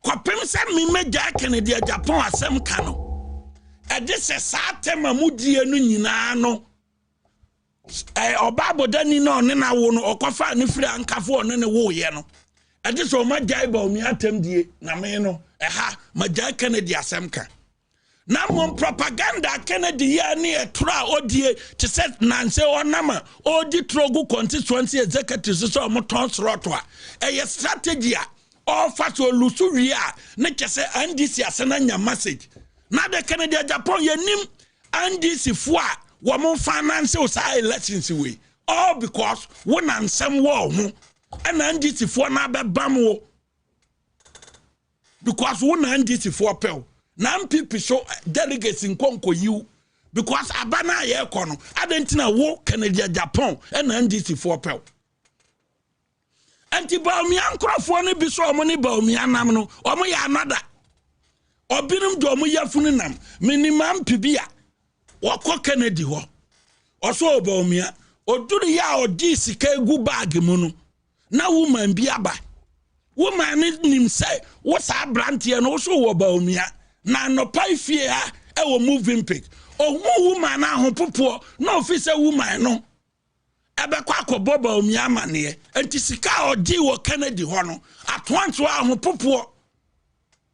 kwapem se me meja Kennedy Japan asem kano this is Satema Mudie no nyina no obabodani no ne na wo no okofa ne firi ankafo ne wo ye no this o magai Bawumia tem die na me no magai Kennedy asemka na mom propaganda Kennedy ya ne etra odie to set nanse onama odi trogu constituency executive so mo tonsroto a strategy all fast olusu wi a ne kese NDC asena nya message na de Kennedy Japan yenim and this ifwa wo finance o elections we all because one ansem wo ho and this ifwa na bebam wo because one and this ifwa pel na MPP so delegates in konko you because abana ye kono adentina wo Kennedy Japan and this ifwa pel anti Bawumia nkrofo ne bi so omo ne Bawumia nam no omo ya another obinum do mu yafunu nam minimum pibia wako Kennedy ho oso Bawumia oduru ya odi sika egu bag mu no na woman bi aba woman nim say wo sa brantie no so wo Bawumia na no pai fie ha e wo moving pic ohun woman na ho popo na officer woman no ebe kwa akobo Bawumia mane enti sika odi wo Kennedy ho no atwanto a ho popo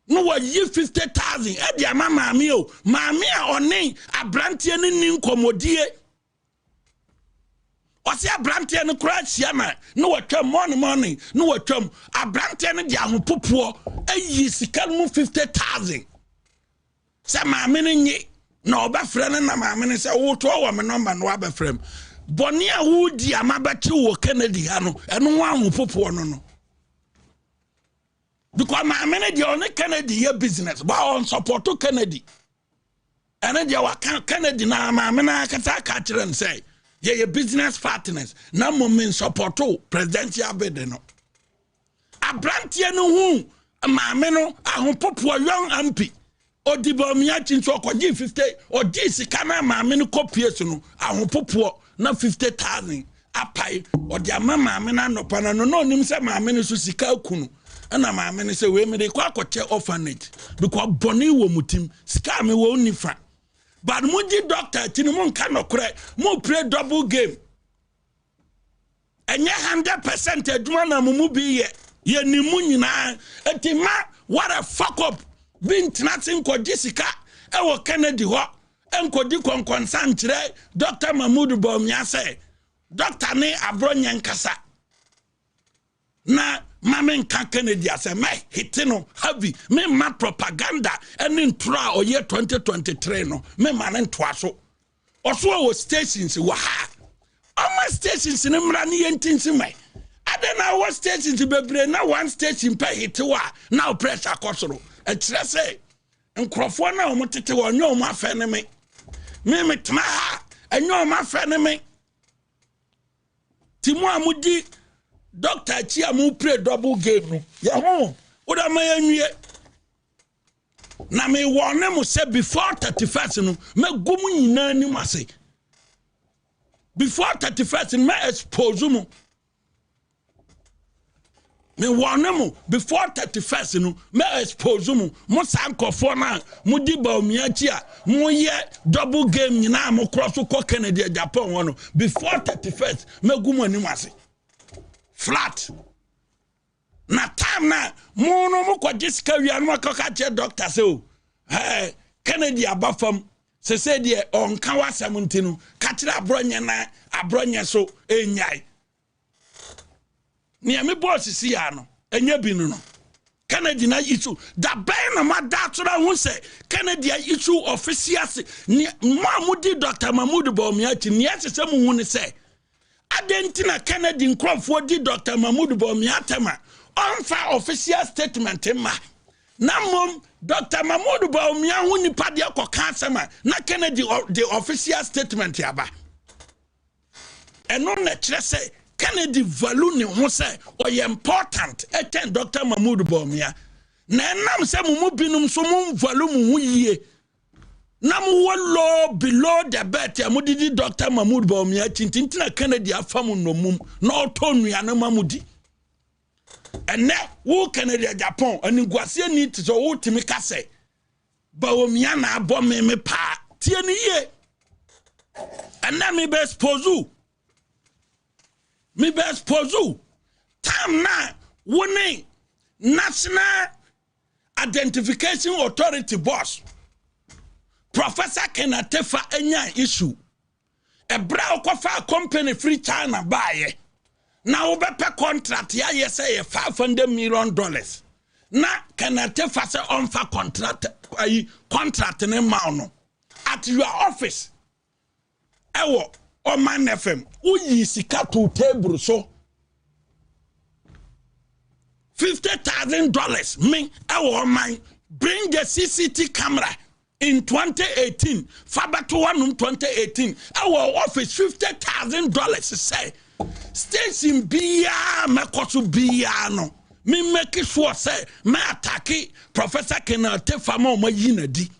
no wa yi 50,000 e dia mama mi o mama a oni abrantie ni nkomodie osi abrantie no kura chiama no wa twam morning no wa twam abrantie no dia ho popo ayi sika mu 50,000 se mama ni nyi na obafre no na mama ni se wo to wa me number no abafrem boni a wo di amabati wo Kennedy ha no eno wa ho popo no because my manager on Kennedy your business but on support to Kennedy and then Kennedy na my manager catch and say your business partners na moment support to presidential bid no abrantie no hu ma me no ahun popo young MP odi Bawumia chinso okoji 50 odi sika na ma me no copies no ahun popo na 50,000 apai odi ama me na no pana no nim se ma me no so sika kunu ana ma me say we me dey kwakoche orphanage because boni wo mutim sika me wo nifa but muji doctor tinimun kanokure mu play double game enye 100% aduma na mumu bi ye ni mu nyina etima what a fuck up bin tnatin ko disika e wo Kennedy ho enkodi konkonsan kire Dr. Mahmoud Bawumia say doctor ne Abronye nkasa na Mamen kan Kennedy ase me hitino heavy me ma propaganda eni ntura oye 2023 no me ma ne ntoa so oso wo stations wa ha ama stations ne mra ne yentinsi me adena wo stations bebre na one station pe hitwa na pressure akosoro e kire se nkrofo na o motete wo nyo ma fa ne me tma ha enyo ma fa ne me timu amudi Doctor Chia mu play double game no. Ya ho. Oda ma yanwie. Na me wone mo say before 31st no, me gumu nyina ni mase. Before 31st me expose mo. Me wone mo before 31st no, me expose mo. Mo sankofo na mo di Bawumia Chia, mo ye double game nyina mo cross ko Canada Japan wono. Before 31st me gumu ni mase. Flat. Na time na mono mo kwa jiska wi anu akaka che doctor say o Kennedy abafam se se de onka wasam ntinu ka kire Abronye na Abronye so enyai ni ame boss si ya no enya binu no Kennedy na issue da ben na ma da tura hu se Kennedy issue officials ni Mahmoud Dr. Mahmoud Bawumia chi ni asese mu hu ni se Adentina Kennedy Crawford di Dr. Mahmoud Bawumia tema onfa official statement ma na mom Dr. Mahmoud Bawumia hu nipa de akoka asema na Kennedy the official statement yaba eno na kire se Kennedy value ni ho se o important eten Dr. Mahmoud Bawumia na enam se mumu binum so mum value mu hu yie na mu low below the bet ya mudidi Dr. Mahmoud Bawumia tintintina Kennedy afam nomum na otonu ya na mamudi ene wo Kennedy Japan ani guase ni to wo timi kase Bawumia na abo me pa tie ni ye ene mi be exposu tam na woni National Identification Authority boss Professor Kenatefa enya issue. Ebra okofa company free China buy. Na obepe contract ya say $500 million. Na Kenatefa say onfa contract ne mauno. At your office. Ewo Oman FM. Uyi sika to table so. $50,000 me ewo Oman bring the CCTV camera. In 2018, Fabato 2018, our office $50,000 say. Station biya mekosu biya no. Me make sure say me attack Professor Kenatefa mo yina di.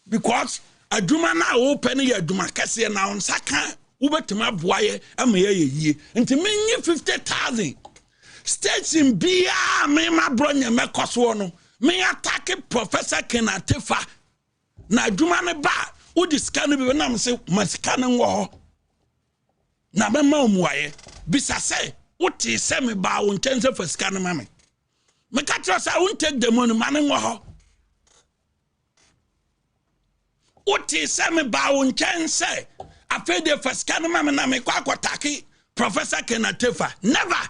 Because aduma na open ye aduma kese na on saka ubetima boaye amaye ye. Nti me nyi 50,000. Station biya me ma Abronye mekoso no. Me attack Professor Kenatefa na adwuma ne ba udi scan bi na me se masika ne wo na be ma omuaye bisa se uti se me ba won tense for scan ma me ka tro say won take the money ma ne wo uti se me ba won tense afede for scan ma me na me kwa attack Professor Kenatefa never.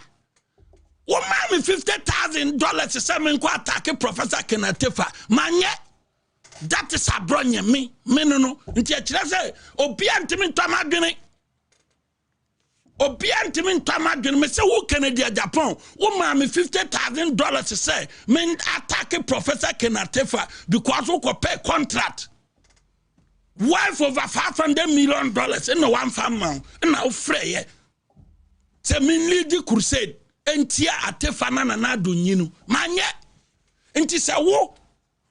Wo ma me $50,000 say me ko attack Professor Kenatefa manye that is Abronye me no nti a kire say obi antimi ntama adwene me say wo Canada Japan wo ma me $50,000 say me attack Professor Kenatefa because wo pay contract wife over $500 million in no one family na wo frey say me lead the crusade entia Atefa na do nyinu manye enti say wo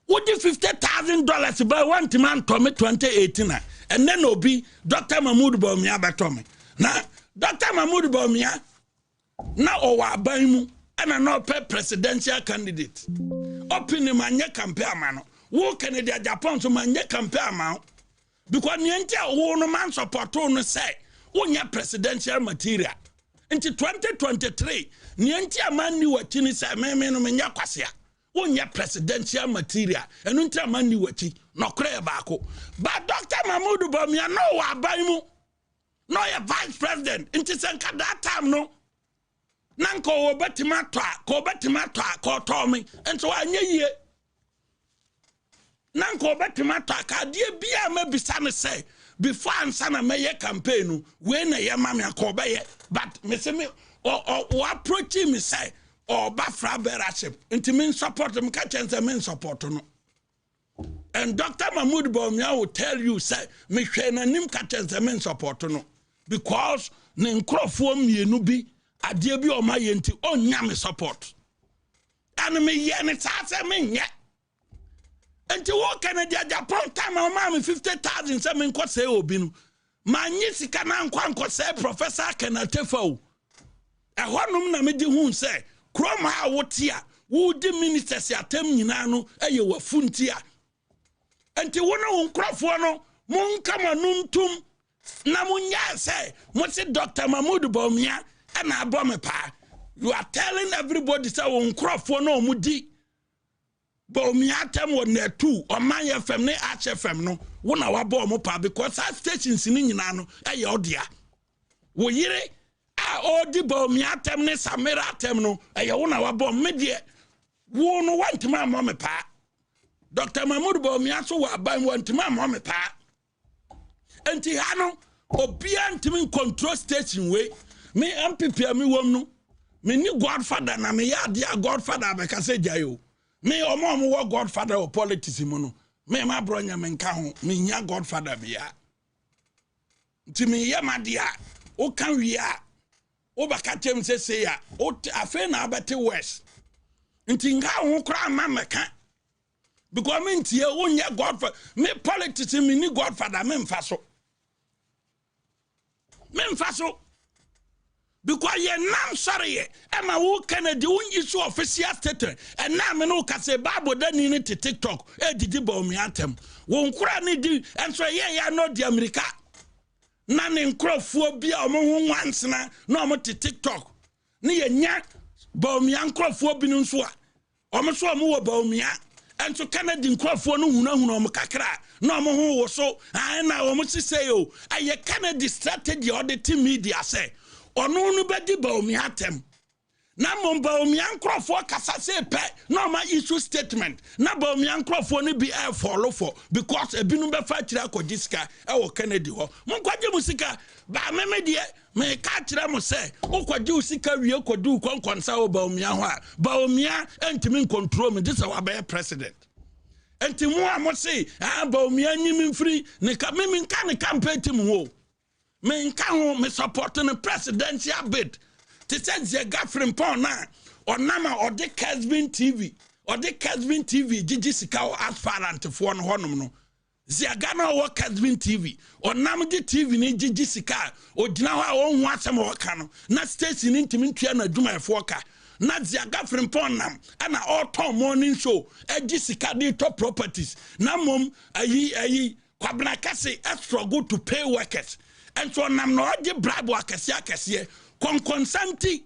di $50,000 by one man to me 2018 and then obi Dr. Mahmoud Bawumia beto me na Dr. Mahmoud Bawumia na owa aban mu ana no presidential candidate open manye campaign amano wo Canada Japan so man ye compare ma because niente wo no man support no say wonya presidential material into 2023 niente man ni wachi ni say me no menya kwasea wonya presidential material enu ntia man ni wachi no kre baako but Dr. Mamudu Bawumia no wa ban mu no ye vice president into senka that time no nanko wo betima toa ko to me ento anya yie nanko betima toa ka de bia ma bisa ne say before ansa na me ye campaign no we na ye ma me akoba ye but me say me o approach me say o ba fra beraship enti me support me ka chense me support no. And Dr. Mamudu Bawumia will tell you say me hwe na nim ka chense me support no because ne nkrofo mienu bi ade bi o ma ye nti onya me support and me ye ne sa se me nye enti wo Canada Japan time o ma me 50,000 se me nko se obi no ma nyi sika na nko se Professor Kenatefa o ehonum na me di hu se kroma a wotia wo di ministers atem nyina no eye wafuntia enti wo no nkrofo no mon kama nuntum na munya say mo se Dr. Mamudu Bawumia and abome pa you are telling everybody say won krofo no mudi Bawumia tem won na 2 o man FM ne HFM no wo na wabo mo pa because our stations ni nyina no eye odia wo yire a odi Bawumia tem ne Samira tem no eye wo na wabo me de wo no wantima amome pa Dr. Mamudu Bawumia so wa ban wantima amome pa enti ha no obia ntimi control station we me MPP me wom no me ni godfather na me ya dia godfather be ka se jayo me omo wo godfather o politics mu no me ma Abronye me nka ho me nya godfather bia ntimi ya madia o kan wi a o ba ka tem se ya o afa na abete west nti nga ho kra ma meka because me ntie o nya godfather me politics me ni godfather me mfa so because ye nam sorry ema wo Kennedy won issue official statement and na me no ka say Bible da ni to TikTok e didi Bawumia atem won kura ni di and so ye ya no di America na ne nkrofo bia o mo ho wansena na o mo to TikTok ni ye nya Bawumia nkrofo bi no so a o mo so o mo wo Bawumia and so Kennedy nkrofo no hunahuna o mo kakra no mo ho wo so na o mo say o aye Kennedy strategy or the team media say ono no bedi Bawumia atem na mo Bawumia nkrofo kasa say pe no ma issue statement na Bawumia nkrofo no bi e follow for because ebinu be fa kira akodiska e wo Kennedy ho mo kwaje musika ba meme de me ka kira mo say o kwaje usika wie kodu konkonsa wo Bawumia ho a Bawumia entimi control me this our be president enti mo amosi Bawumia nyim mfiri ne ka me nka ne campaign team ho me nka ho me support the presidential bid te say Gafrin Pon na onama ode Kesvin TV gigi sika o asparant fo no honom no ziaga na wo Kesvin TV onam di TV ni gigi sika ogina ho a wo hu asem wo ka no na station ni ntimi ntua na adwuma efo ka na ziaga Frimpon nam ana all morning show egi sika di top properties na mom ayi kwabna kase struggle to pay workers and so nam no odi bribe akese konkonsanti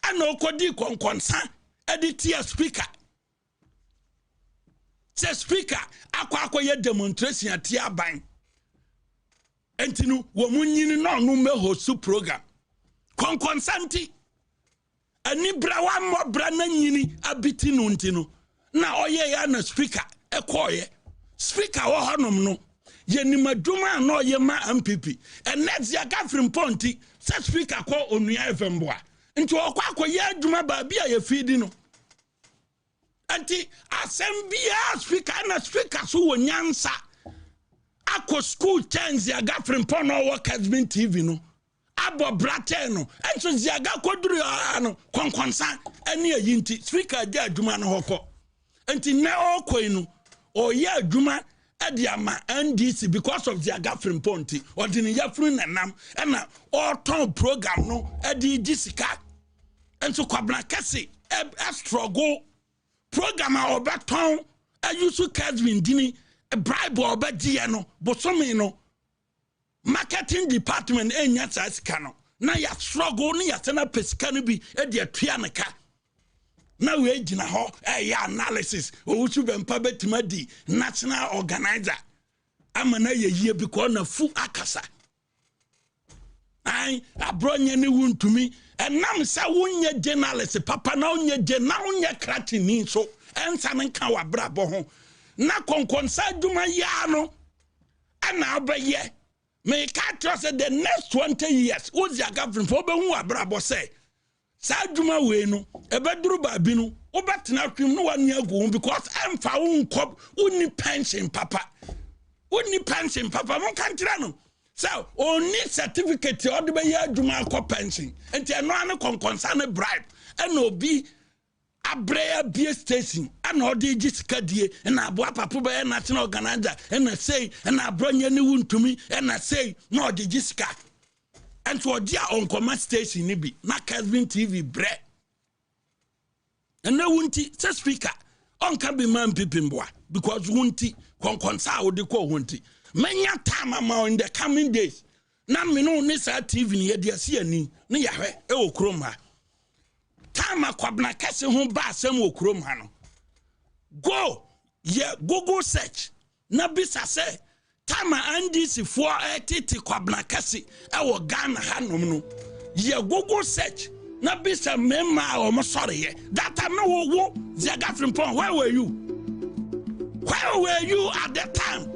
ana okodi konkonsan editor speaker say speaker akwa demonstration atia ban entinu wo munyini no no me host program konkonsanti ani brawa mo bra na nyini abiti no ntino na oye ya na speaker ekoye speaker wo honom no ye ni maduma na oye ma MPP and next ya Gafrin Ponti say speaker ko onua FM boa nti okwa ye aduma ba bia ye feedi no anti asembia speaker na speaker so wo nyansa akọ school change ya Gafrin Pon no wo Kesvin TV no abo brate no enso ziaga koduru ano konkonsa ene ayinti speaker dia aduma no hokọ enti na okoi no oye aduma ediama NDC because of their Gafrin Ponti or the Yafrin Nam and all town program no edi jisika and so kwabna kesi struggle program or baton ayusu Kevin dini a bribe or bediano bosomino marketing department enya saskano na ya struggle ni ya tena pesikano bi e de atuaneka na we gina ho ya analysis owusu bempa betima di national organizer amana ye because na fu akasa ai abronye ni wuntumi enam sa wonye journalist papa na wonye na wonye kratini so ensa nka wa brabo ho na konkonsa duma ya no ana obaye me ka trust the next 20 years uzia government for be hu abrabo say sa duma we no ebeduru ba bi no obetena twim no wani agu because emfa won kop uni pension papa mon kan tira no so only certificate or the be ya duma akọ pension enti eno an konkonsa ne bribe and obi abreya bie station and odi gisika die na abo papo be national organizer and say and abronye ni wuntumi and say no odi gisika and so dia on command station ni bi na Kevin TV bre and na wunti say speaker on can be man pipimboa because wunti konkonsa odi ko wunti menya time ama in the coming days na me no ni sa TV ni ye dia se ani ni yahwe e okrom ha time akwabna kase ho ba asem okrom ha no go ye Google search na bisa say time NDC for etiti kwabna kase e wo Ghana ha no ye Google search na bisa memma o mo sorry ye that time no wo Ziaga Frimpong where were you at that time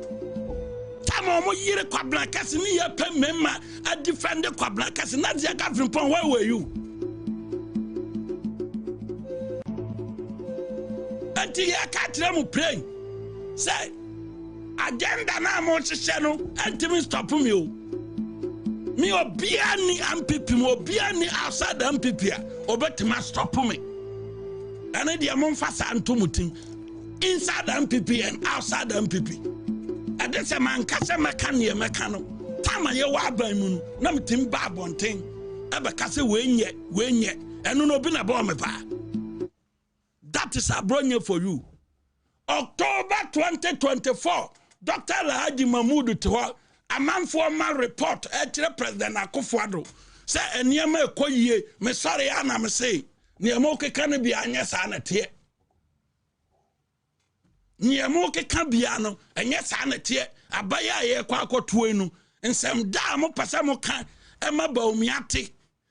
mo yire kwabla kase ni ye pe memma a defend kwabla kase na Ziaga Frimpong where were you anti ya katre mu praying say agenda na mo hye no antimi stop me o me obia ni MPP mo obia ni outside MPP a obetima stop me and dia mo mfasa antomutim inside MPP and outside MPP adese man kase meka ne meka no tama ye wa ban mu na mtim ba bonten ebe kase wenye eno no bi na ba me pa. That is Abronye for you. October 2024, Dr. Alhaji Mahmoud Tiwa, a man for my report, President Akufo-Addo, say, and Yama Koye, me sorry, Anna, me say, Niamoke can be Agnes Anatia. Niamoke can be Ano, and yes, Anatia, Abaya ye Kwako Twenu, and some damo Pasamo can, Emma Baumiati,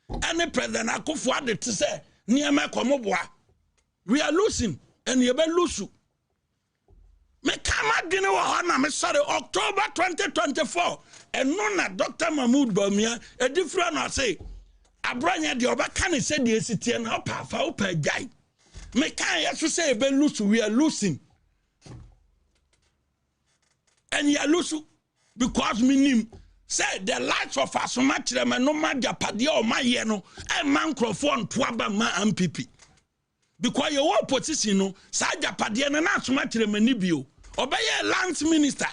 and the President Akufo-Addo to say, Niama Komobwa. We are losing, and you be lose. Me come dinner wa me sorry October 2024, and nona Dr. Mahmoud Bawumia a different I say. Abronye the oba can say the city and up per guy. Me can yes say be lose. We are losing, and you are losing because minim say the lights of us match them and no matter padia or my yeno and man microphone twaba ma MPP. Because your opposition no saja padie na asoma kiremani bio obeye lance minister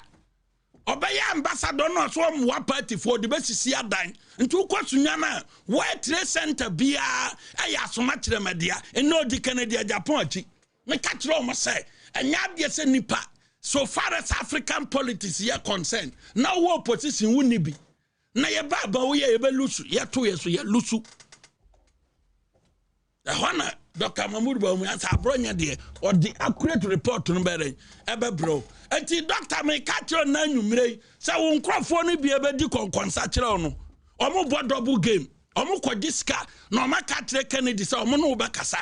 obeye ambassador no so mwa party for the besisi adan nti ukosunya na World Trade Center bia aya asoma kiremedia eno di Canada Japan achi me ka kire o mo say enya de se nipa so far as African politics here concerned now wo opposition woni bi na ye baba wo ye be lusu ye to ye so ye lusu ehona Dr. Mahmoud Bawumia as Abronye de or the accurate report no bere ebe bro enti doctor me catch on na nwumre say won krofo no bi ebe di konkonsa kire no omo bo double game omo kwadiska na omo katre Kennedy say omo no be kasa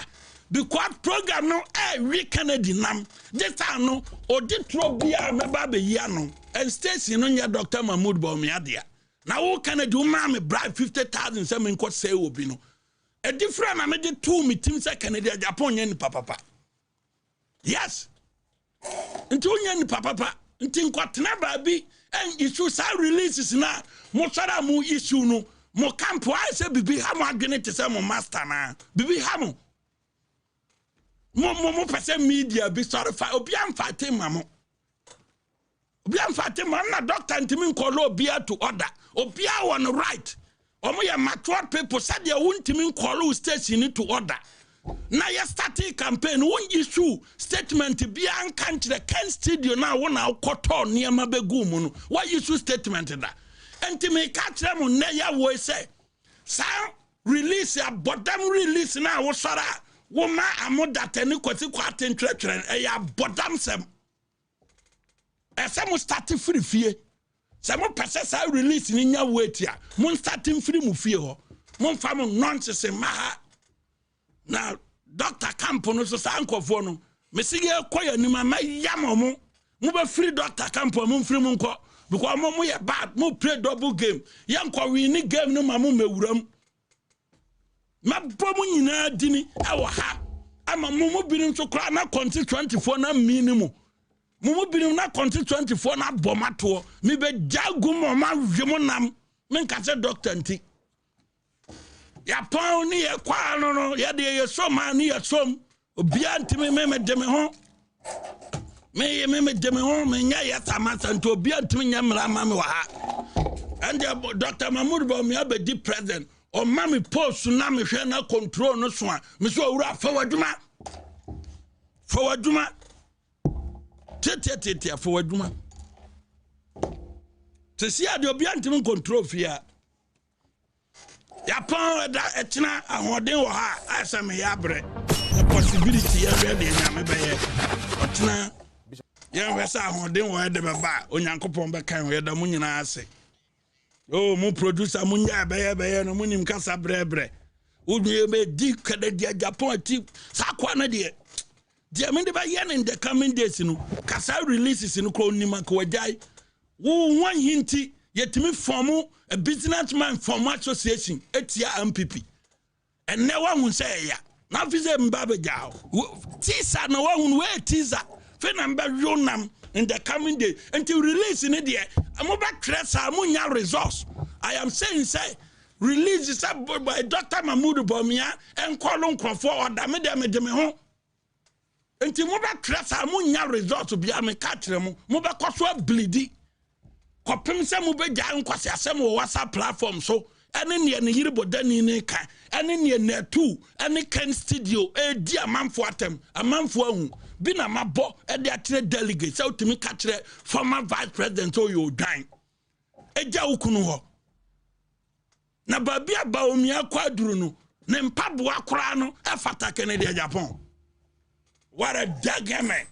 because program no we Kennedy nam this time no oditro bia me ba be yi ano and Stacy no nya Dr. Mahmoud Bawumia de na wo Kennedy wo ma me bribe 50,000 say me nko say obi no a different I made 2 meetings Canada Japan yen papa. Yes. Until yen papa until kwatna be and issue sa releases na mo sara mo issue no mo camp I say bibi ha mo adwene te say mo master na bibi ha mo pese media be sorry fa obi am fatima mo obi am fatima na doctor ntimi nkolo obi to order obi on right omo ya matured people said they won't mean call station to order na ya starting campaign won issue statement bia anka nkyere Ken studio na wo na koto niema begu mu no why issue statement da enti me ka kire mu na ya wo say sa release ya bodam release na wo sora wo ma amoda tani kwati kwate ntwetwere e ya bodam sem ese mo start free fie se mo pese sa release ni nya wo etia mo start free mu fie ho mo fa mo nonsense ma ha na Dr. Campo no so sankofo no mesige koya ni mama yam mo be free Dr. Campo mo free mo nko because mo ye bad mo play double game yanko win game no ma mo mewuram ma bomu nyina dini e ha ama mo binim so kra na konti 24 na minimum mo binim na konti 24 na bomato mi be jagu mo ma hwemo nam men ka se doctor nti ya pon ni ye kwa no ya de ye so ma ni ye som obia ntimi me de me ho me de me ho me nya ya tamata nti obia ntimi nya mra ma me wa ha and Dr. Mahmoud ba me abedi president o ma me post na me hwe na control no so a me so owura fa waduma tete fa waduma te si ade obia ntimi control fia ya pon da etina ahoden wo ha asem ya bre the possibility ya ready na me be ye otina ya wesa ahoden wo de be ba onyankopon be kan wo da munyina ase oh mu producer munya be ye no munim kasa bre udwe be di kada dia Japan ti sakwa na de me de ba ye in the coming days no kasa releases no ko nima ko wajai wo wan hinti yetimi form a businessman form association etia MPP and now one say ya na fize mbabe jao tisa na one we tisa fe na mba yonam in the coming day until release in there amoba tresa amunya resource I am saying say release is by Dr. Mahmoud Bomia and kolon krofo order me de me ho until moba tresa amunya resource bia me ka kire mo moba koso bleedi kopem se mu beja nkwase asem wo WhatsApp platform so ene ne yiri bodani ne ka ene ne na tu ene Ken studio di amanfo atem amanfo ahu bi na mabo e de atere delegate so timi ka kire former vice president o yo dwan eja ukunu ho na babia ba omia kwaduru no ne mpaboa kora no e fatake ne de Japan what a dagame